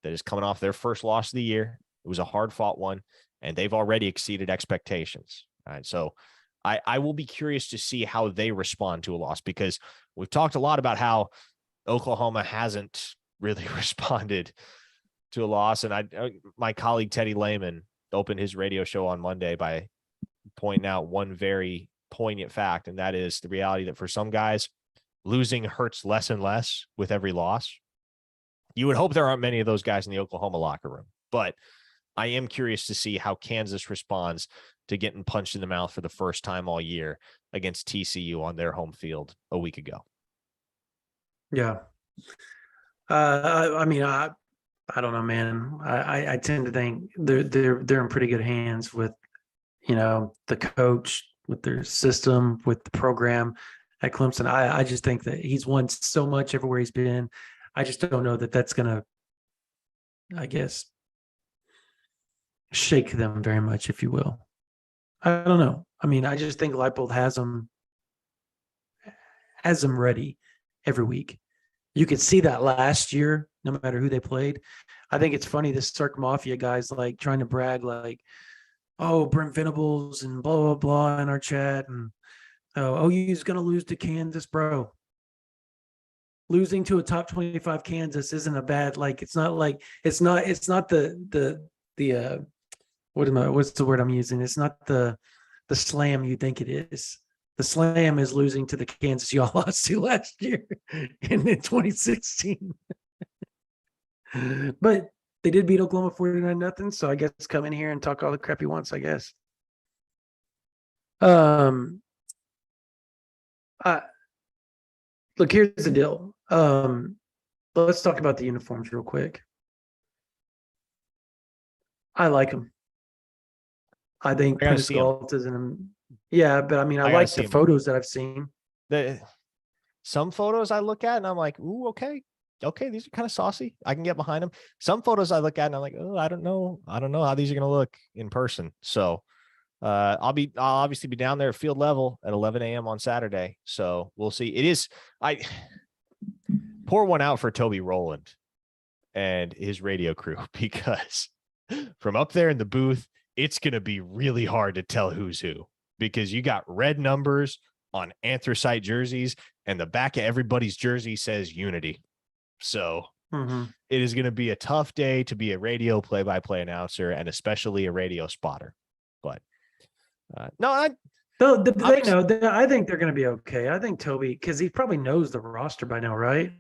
B: that is coming off their first loss of the year. It was a hard-fought one, and they've already exceeded expectations. All right, so I will be curious to see how they respond to a loss, because we've talked a lot about how Oklahoma hasn't really responded to a loss. And my colleague Teddy Lehman opened his radio show on Monday by pointing out one very poignant fact, and that is the reality that for some guys, losing hurts less and less with every loss. You would hope there aren't many of those guys in the Oklahoma locker room, but I am curious to see how Kansas responds to getting punched in the mouth for the first time all year against TCU on their home field a week ago.
A: Yeah. I mean, I don't know, man. I tend to think they're in pretty good hands with, the coach, with their system, with the program at Clemson. I just think that he's won so much everywhere he's been. I just don't know that that's going to, I guess, shake them very much, if you will. I don't know. I mean, I just think Leipold has them ready every week. You could see that last year, no matter who they played. I think it's funny, this Cirque Mafia guys like trying to brag like, oh, Brent Venables and blah, blah, blah in our chat. And OU's going to lose to Kansas, bro. Losing to a top 25 Kansas isn't a bad, like, it's not the what's the word I'm using? It's not the slam you think it is. The slam is losing to the Kansas y'all lost to last year in 2016. But they did beat Oklahoma 49-0. So I guess come in here and talk all the crap he wants, I guess. Look, here's the deal. Let's talk about the uniforms real quick. I like them. I think Prentice Galt is in. Yeah, but I mean, I like the photos that I've seen.
B: Some photos I look at and I'm like, ooh, okay, these are kind of saucy. I can get behind them. Some photos I look at and I'm like, oh, I don't know how these are going to look in person. So I'll obviously be down there at field level at 11 a.m. on Saturday. So we'll see. I pour one out for Toby Rowland and his radio crew, because from up there in the booth, it's going to be really hard to tell who's who, because you got red numbers on anthracite jerseys and the back of everybody's jersey says Unity. So It is going to be a tough day to be a radio play-by-play announcer, and especially a radio spotter. But No,
A: They know. I think they're going to be okay. I think Toby, because he probably knows the roster by now, right?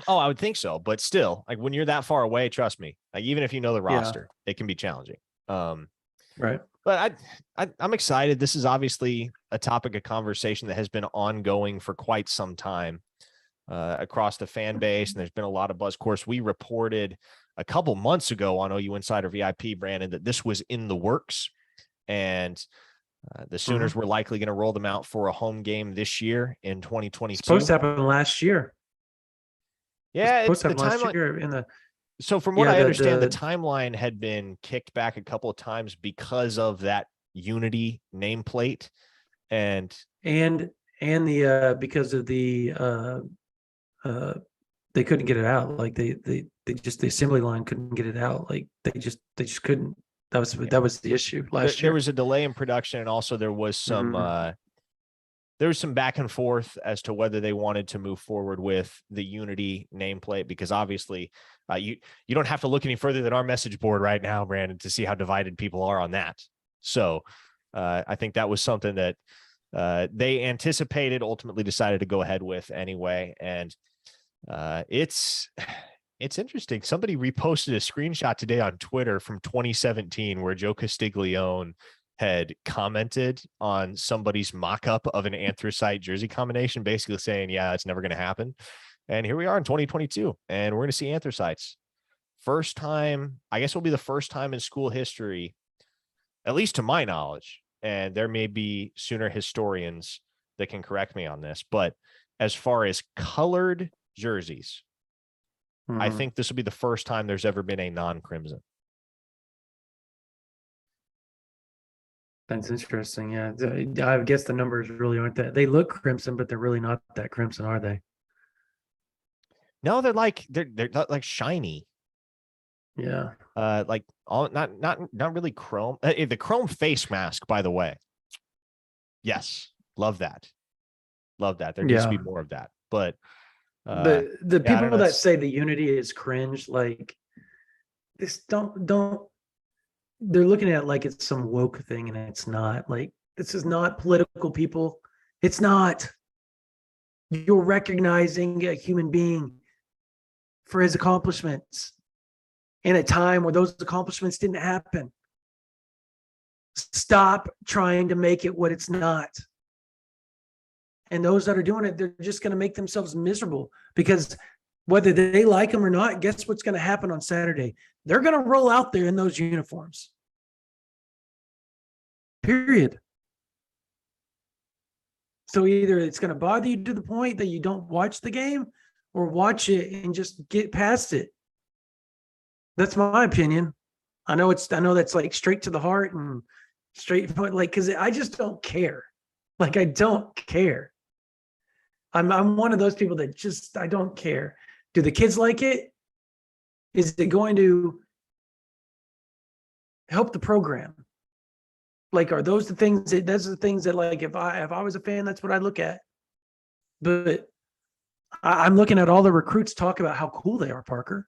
B: Oh, I would think so, but still, like when you're that far away, trust me, like even if you know the
A: Yeah.
B: roster, it can be challenging.
A: Right.
B: But I'm excited. This is obviously a topic of conversation that has been ongoing for quite some time across the fan base, and there's been a lot of buzz. Of course, we reported a couple months ago on OU Insider VIP, Brandon, that this was in the works, and the Sooners were likely going to roll them out for a home game this year in 2022.
A: Supposed to happen last year.
B: Yeah,
A: Supposed
B: it's
A: to
B: the
A: happen last
B: timeline.
A: year in the.
B: So from what I understand, the timeline had been kicked back a couple of times because of that Unity nameplate, and
A: the because of the they couldn't get it out. Like they just the assembly line couldn't get it out. Like they just couldn't. That was the issue last year.
B: There was a delay in production, and also there was some back and forth as to whether they wanted to move forward with the Unity nameplate, because obviously you don't have to look any further than our message board right now, Brandon, to see how divided people are on that. So I think that was something that they anticipated, ultimately decided to go ahead with anyway. And it's interesting. Somebody reposted a screenshot today on Twitter from 2017 where Joe Castiglione had commented on somebody's mock-up of an anthracite jersey combination, basically saying, yeah, it's never going to happen. And here we are in 2022, and we're going to see anthracites. First time, I guess it'll be the first time in school history, at least to my knowledge, and there may be Sooner historians that can correct me on this, but as far as colored jerseys, I think this will be the first time there's ever been a non-crimson.
A: That's interesting. Yeah. I guess the numbers really aren't that. They look crimson, but they're really not that crimson, are they?
B: No, they're not like shiny.
A: Yeah.
B: Like all not really chrome. The chrome face mask, by the way. Yes, love that. There needs to be more of that. But
A: the people that say the Unity is cringe, like this, don't. They're looking at it like it's some woke thing, and it's not. Like, this is not political, people. It's not. You're recognizing a human being for his accomplishments in a time where those accomplishments didn't happen. Stop trying to make it what it's not. And those that are doing it, they're just going to make themselves miserable, because whether they like them or not, guess what's going to happen on Saturday? They're going to roll out there in those uniforms. Period. So either it's going to bother you to the point that you don't watch the game, or watch it and just get past it. That's my opinion. I know that's like straight to the heart and straight, like, because I just don't care. Like, I don't care. I'm one of those people that just, I don't care. Do the kids like it? Is it going to help the program? Like, are those the things that's the things that, like, if I was a fan, that's what I look at. But I'm looking at all the recruits talk about how cool they are, Parker.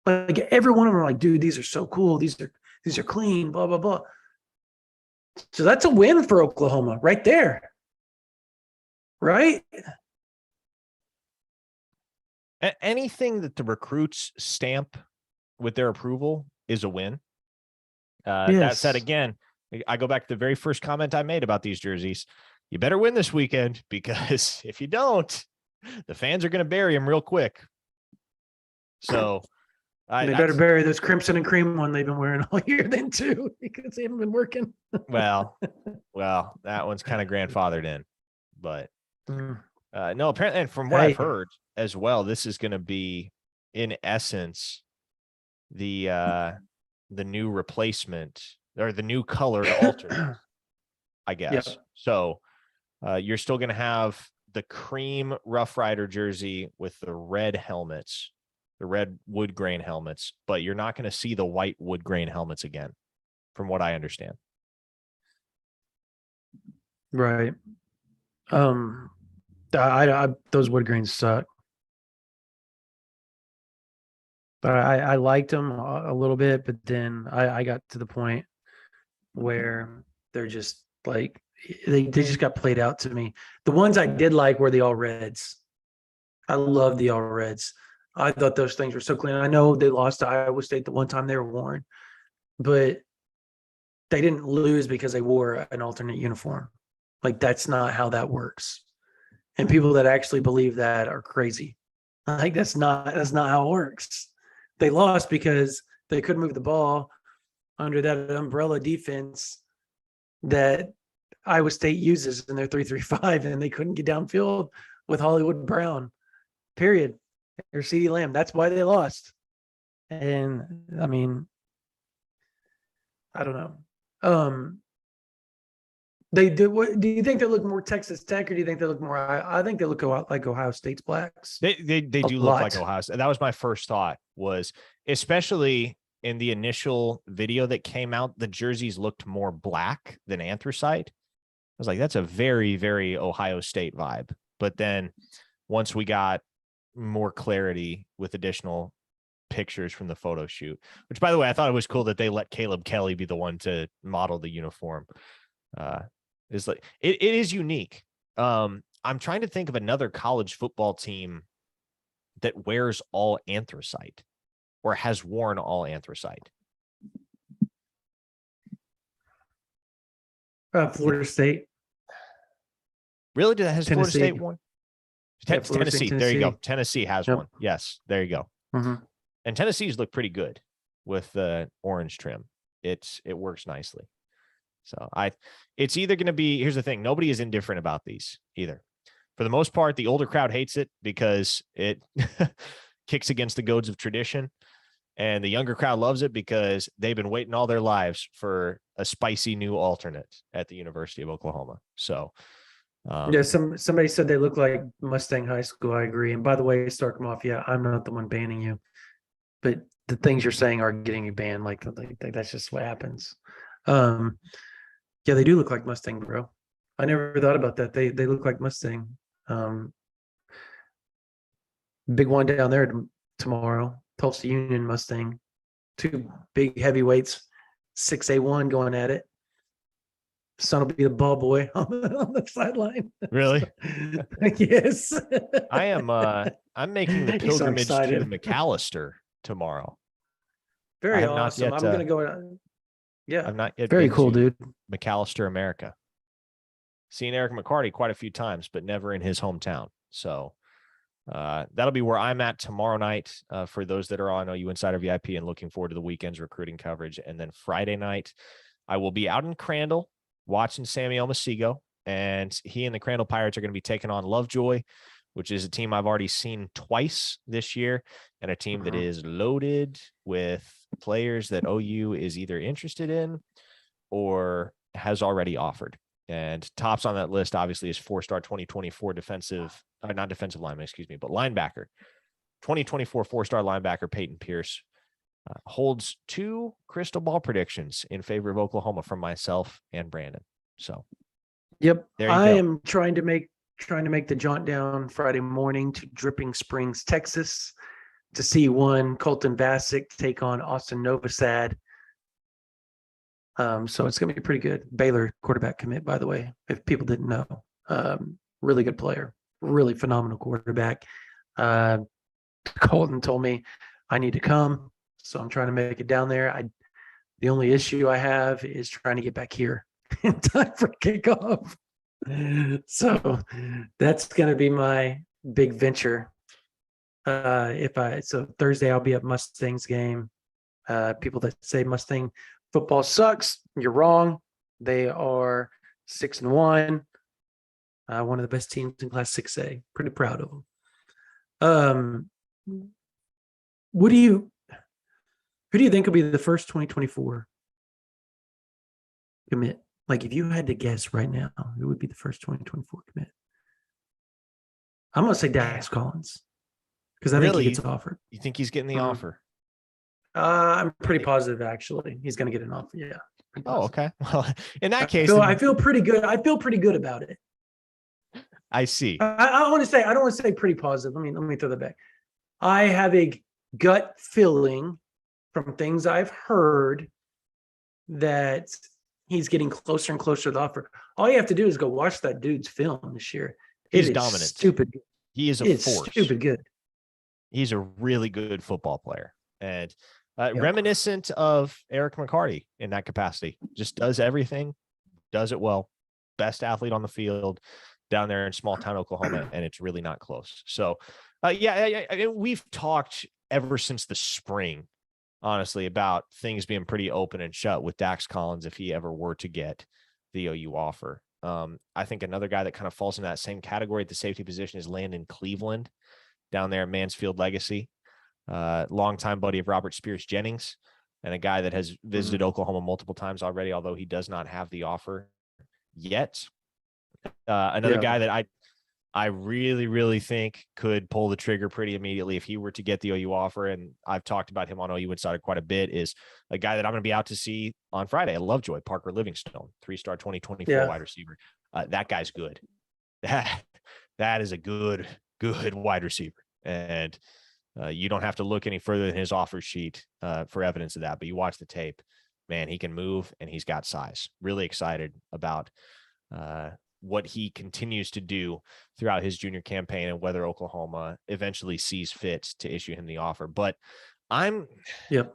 A: Like, every one of them are like, dude, these are so cool. These are clean, blah, blah, blah. So that's a win for Oklahoma right there. Right?
B: Anything that the recruits stamp with their approval is a win. Yes. That said, again, I go back to the very first comment I made about these jerseys. You better win this weekend, because if you don't, the fans are going to bury them real quick. So
A: they better bury this crimson and cream one they've been wearing all year then too, because they haven't been working.
B: well, that one's kind of grandfathered in, but no, apparently, and from what I've heard as well, this is going to be, in essence, the new replacement, or the new colored alternate, I guess. Yep. So you're still going to have the cream Rough Rider jersey with the red helmets, the red wood grain helmets, but you're not going to see the white wood grain helmets again, from what I understand.
A: Right. Those wood grains suck. But I liked them a little bit, but then I got to the point where they're just like they just got played out to me. The ones I did like were the all reds. I love the all reds. I thought those things were so clean. I know they lost to Iowa State the one time they were worn, but they didn't lose because they wore an alternate uniform. Like that's not how that works. And people that actually believe that are crazy. Like that's not how it works. They lost because they couldn't move the ball under that umbrella defense that Iowa State uses in their 3-3-5, and they couldn't get downfield with Hollywood Brown. Period. Or CeeDee Lamb. That's why they lost. And I mean, I don't know. They do. What do you think they look more Texas Tech, or do you think they look more? I think they look a lot like Ohio State's blacks.
B: They do look like Ohio State. That was my first thought, was especially in the initial video that came out, the jerseys looked more black than anthracite. I was like, that's a very, very Ohio State vibe. But then once we got more clarity with additional pictures from the photo shoot, which, by the way, I thought it was cool that they let Caleb Kelly be the one to model the uniform. Is like it is unique. I'm trying to think of another college football team that wears all anthracite or has worn all anthracite.
A: Florida State.
B: Really? Has Florida
A: Tennessee.
B: State one?
A: Yeah, Florida
B: Tennessee.
A: State,
B: There you go.
A: Tennessee.
B: Tennessee has
A: Yep.
B: one. Yes. There you go.
A: Mhm.
B: And Tennessee's look pretty good with the orange trim. It works nicely. So it's either going to be, here's the thing. Nobody is indifferent about these either. For the most part, the older crowd hates it because it kicks against the goads of tradition. And the younger crowd loves it because they've been waiting all their lives for a spicy new alternate at the University of Oklahoma. So,
A: yeah, somebody said they look like Mustang High School. I agree. And by the way, Starkmoff, yeah, I'm not the one banning you, but the things you're saying are getting you banned. Like that's just what happens. Yeah, they do look like Mustang, bro. I never thought about that. They look like Mustang. Big one down there tomorrow. Tulsa Union Mustang. Two big heavyweights, 6A1 going at it. Son will be the ball boy on the sideline.
B: really?
A: Yes.
B: I'm making the
A: He's so
B: pilgrimage to
A: excited.
B: McAllister tomorrow. I
A: Very
B: have not
A: awesome.
B: yet,
A: I'm gonna go. Yeah,
B: I've not yet
A: very
B: been
A: cool,
B: to
A: dude.
B: McAllister, America. Seen Eric McCarty quite a few times, but never in his hometown. So that'll be where I'm at tomorrow night. For those that are on OU Insider VIP and looking forward to the weekend's recruiting coverage. And then Friday night, I will be out in Crandall watching Sammy Elmasigo, and he and the Crandall Pirates are going to be taking on Lovejoy, which is a team I've already seen twice this year, and a team that is loaded with players that OU is either interested in or has already offered. And tops on that list, obviously, is 4-star 2024 not defensive lineman, excuse me, but linebacker. 2024 4-star linebacker Peyton Pierce holds 2 crystal ball predictions in favor of Oklahoma from myself and Brandon. So,
A: Yep,
B: there you
A: I
B: go.
A: am trying to make the jaunt down Friday morning to Dripping Springs, Texas, to see one Colton Vasek take on Austin Novosad. So it's going to be pretty good. Baylor quarterback commit, by the way, if people didn't know. Really good player, really phenomenal quarterback. Colton told me I need to come, so I'm trying to make it down there. The only issue I have is trying to get back here in time for kickoff. So that's going to be my big venture. So Thursday I'll be at Mustangs game. People that say Mustang football sucks, you're wrong. They are 6-1. One of the best teams in Class 6A. Pretty proud of them. Who do you think will be the first 2024 commit? Like, if you had to guess right now, who would be the first 2024 commit? I'm gonna say Dax Collins because I think he gets offered.
B: You think he's getting the offer?
A: I'm pretty positive, actually. He's going to get an offer. Yeah.
B: Oh, okay. Well, in that case,
A: I feel pretty good. I feel pretty good about it.
B: I see.
A: I don't want to say pretty positive. Let me throw that back. I have a gut feeling from things I've heard that he's getting closer and closer to the offer. All you have to do is go watch that dude's film this year.
B: He's
A: It is
B: dominant.
A: stupid.
B: He is a
A: It's
B: force.
A: stupid good.
B: He's a really good football player, and
A: Yep.
B: reminiscent of Eric McCarty in that capacity. Just does everything, does it well. Best athlete on the field down there in small town Oklahoma, and it's really not close. So, we've talked ever since the spring, honestly, about things being pretty open and shut with Dax Collins if he ever were to get the OU offer. I think another guy that kind of falls in that same category at the safety position is Landon Cleveland down there at Mansfield Legacy. Longtime buddy of Robert Spears Jennings, and a guy that has visited Oklahoma multiple times already, although he does not have the offer yet. Another guy that I really, really think could pull the trigger pretty immediately if he were to get the OU offer, and I've talked about him on OU Insider quite a bit, is a guy that I'm going to be out to see on Friday at Lovejoy, Parker Livingstone, 3-star 2024 wide receiver. That guy's good. That is a good wide receiver. And you don't have to look any further than his offer sheet for evidence of that. But you watch the tape, man, he can move and he's got size. Really excited about what he continues to do throughout his junior campaign and whether Oklahoma eventually sees fit to issue him the offer. But I'm going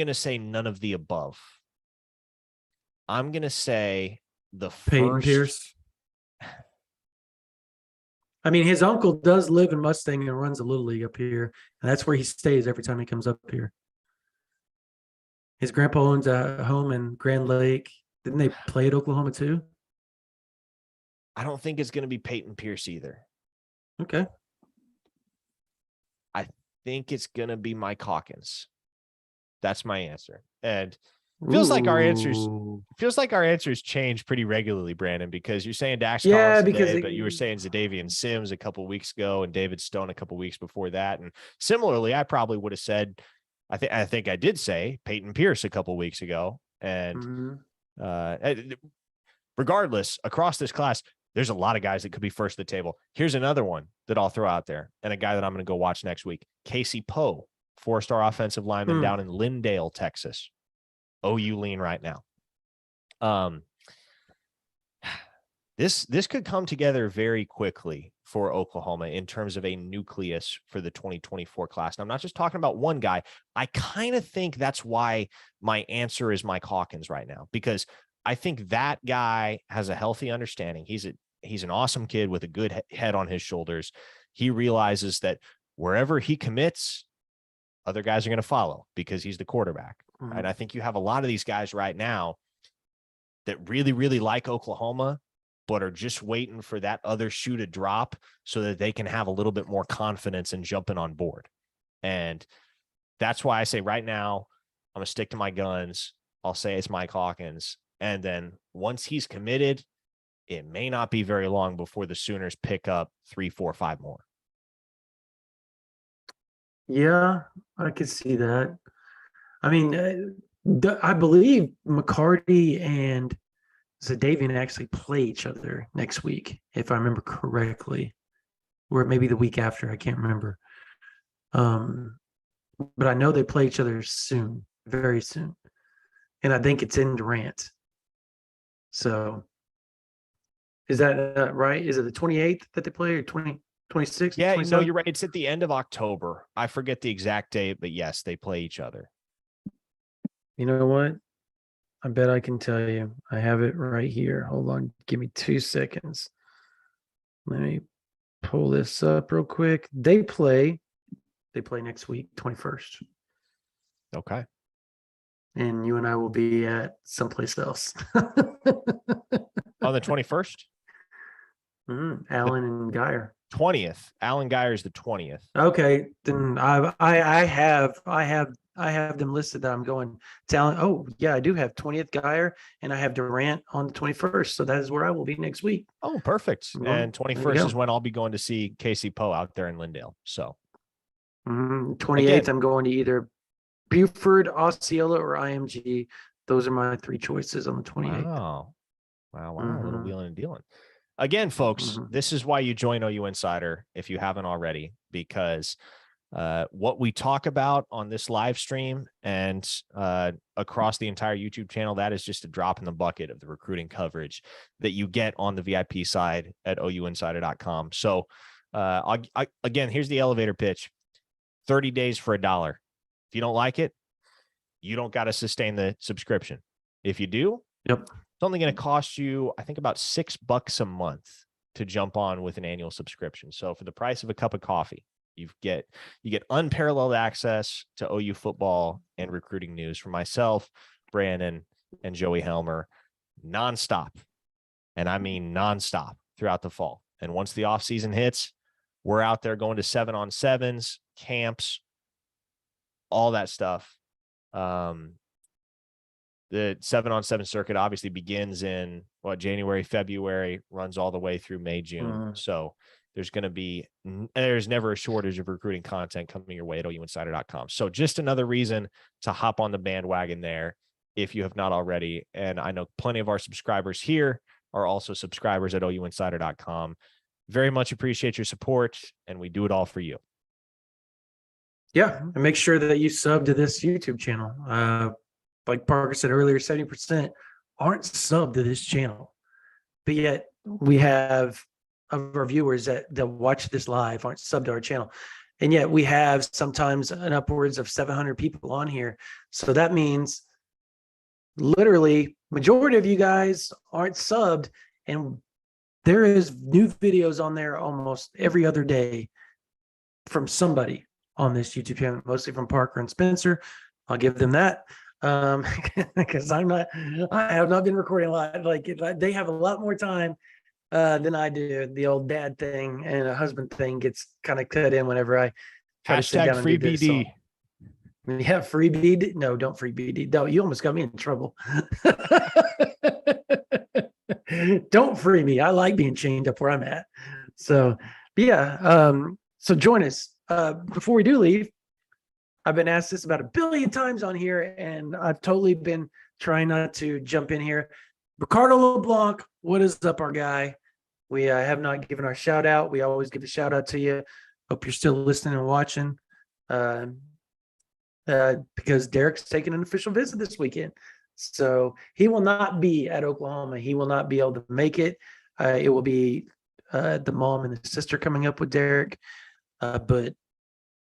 B: to say none of the above. I'm going to say the
A: Peyton
B: first.
A: Pierce. I mean, his uncle does live in Mustang and runs a little league up here, and that's where he stays every time he comes up here. His grandpa owns a home in Grand Lake. Didn't they play at Oklahoma too?
B: I don't think it's going to be Peyton Pierce either.
A: Okay.
B: I think it's going to be Mike Hawkins. That's my answer. And feels like our answers change pretty regularly, Brandon, because you're saying Dax Collins today, but you were saying Zadavian Sims a couple of weeks ago and David Stone a couple of weeks before that. And similarly, I probably would have said, I think I did say Peyton Pierce a couple of weeks ago. And regardless, across this class, there's a lot of guys that could be first at the table. Here's another one that I'll throw out there, and a guy that I'm going to go watch next week. Casey Poe, 4-star offensive lineman down in Lindale, Texas. OU lean right now. This could come together very quickly for Oklahoma in terms of a nucleus for the 2024 class. And I'm not just talking about one guy. I kind of think that's why my answer is Mike Hawkins right now, because I think that guy has a healthy understanding. He's an awesome kid with a good head on his shoulders. He realizes that wherever he commits, other guys are going to follow because he's the quarterback. And I think you have a lot of these guys right now that really, really like Oklahoma, but are just waiting for that other shoe to drop so that they can have a little bit more confidence in jumping on board. And that's why I say right now, I'm going to stick to my guns. I'll say it's Mike Hawkins. And then once he's committed, it may not be very long before the Sooners pick up 3, 4, 5 more.
A: Yeah, I could see that. I mean, I believe McCarty and Zadavian actually play each other next week, if I remember correctly, or maybe the week after. I can't remember. But I know they play each other soon, very soon. And I think it's in Durant. So is that right? Is it the 28th that they play or 26th?
B: Yeah, no, you're right. It's at the end of October. I forget the exact date, but yes, they play each other.
A: You know what? I bet I can tell you. I have it right here. Hold on. Give me 2 seconds. Let me pull this up real quick. They play next week, 21st.
B: Okay.
A: And you and I will be at someplace else.
B: On the 21st?
A: Allen and Geyer.
B: 20th. Allen Geyer's the 20th.
A: Okay. Then I have them listed that I'm going to Allen. Oh, yeah, I do have 20th Geyer and I have Durant on the 21st. So that is where I will be next week.
B: Oh, perfect. And 21st is when I'll be going to see Casey Poe out there in Lindale. So
A: 28th, I'm going to either Buford, Osceola, or IMG. Those are my 3 choices on the 28th.
B: Wow. A little wheeling and dealing. Again, folks, this is why you join OU Insider if you haven't already, because What we talk about on this live stream and across the entire YouTube channel, that is just a drop in the bucket of the recruiting coverage that you get on the VIP side at ouinsider.com. So again, here's the elevator pitch: 30 days for $1. If you don't like it, you don't got to sustain the subscription. If you do,
A: Yep.
B: it's only going to cost you, I think, about $6 a month to jump on with an annual subscription. So for the price of a cup of coffee, you get unparalleled access to OU football and recruiting news from myself, Brandon, and Joey Helmer, nonstop. And I mean nonstop throughout the fall. And once the off season hits, we're out there going to 7-on-7s, camps, all that stuff. The 7-on-7 circuit obviously begins in January, February, runs all the way through May, June. So there's never a shortage of recruiting content coming your way at ouinsider.com. So just another reason to hop on the bandwagon there if you have not already. And I know plenty of our subscribers here are also subscribers at ouinsider.com. Very much appreciate your support, and we do it all for you.
A: Yeah, and make sure that you sub to this YouTube channel. Like Parker said earlier, 70% aren't subbed to this channel, but yet we have of our viewers that watch this live aren't subbed to our channel. And yet we have sometimes an upwards of 700 people on here. So that means literally majority of you guys aren't subbed, and there is new videos on there almost every other day from somebody on this YouTube channel, mostly from Parker and Spencer. I'll give them that. Because I have not been recording a lot. Like they have a lot more time than I do. The old dad thing and a husband thing gets kind of cut in whenever I try to sit down and
B: free
A: do this.
B: BD.
A: So, yeah, free BD. No, don't free BD. No, you almost got me in trouble. Don't free me. I like being chained up where I'm at. So yeah. So join us. Before we do leave, I've been asked this about 1 billion times on here, and I've totally been trying not to jump in here. Ricardo LeBlanc, what is up, our guy? We have not given our shout out. We always give a shout out to you. Hope you're still listening and watching, because Derek's taking an official visit this weekend. So he will not be at Oklahoma. He will not be able to make it. It will be the mom and the sister coming up with Derek, but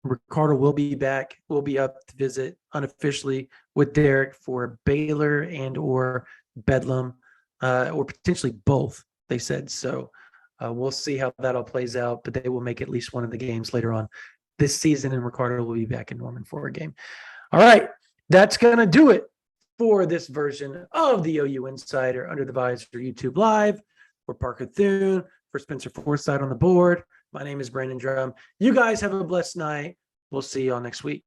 A: Ricardo will be back. We'll be up to visit unofficially with Derek for Baylor and or Bedlam, or potentially both, they said. So we'll see how that all plays out, but they will make at least one of the games later on this season, and Ricardo will be back in Norman for a game. All right, that's going to do it for this version of the OU Insider Under the Visor YouTube Live. For Parker Thune, for Spencer Forsythe on the board, my name is Brandon Drumm. You guys have a blessed night. We'll see you all next week.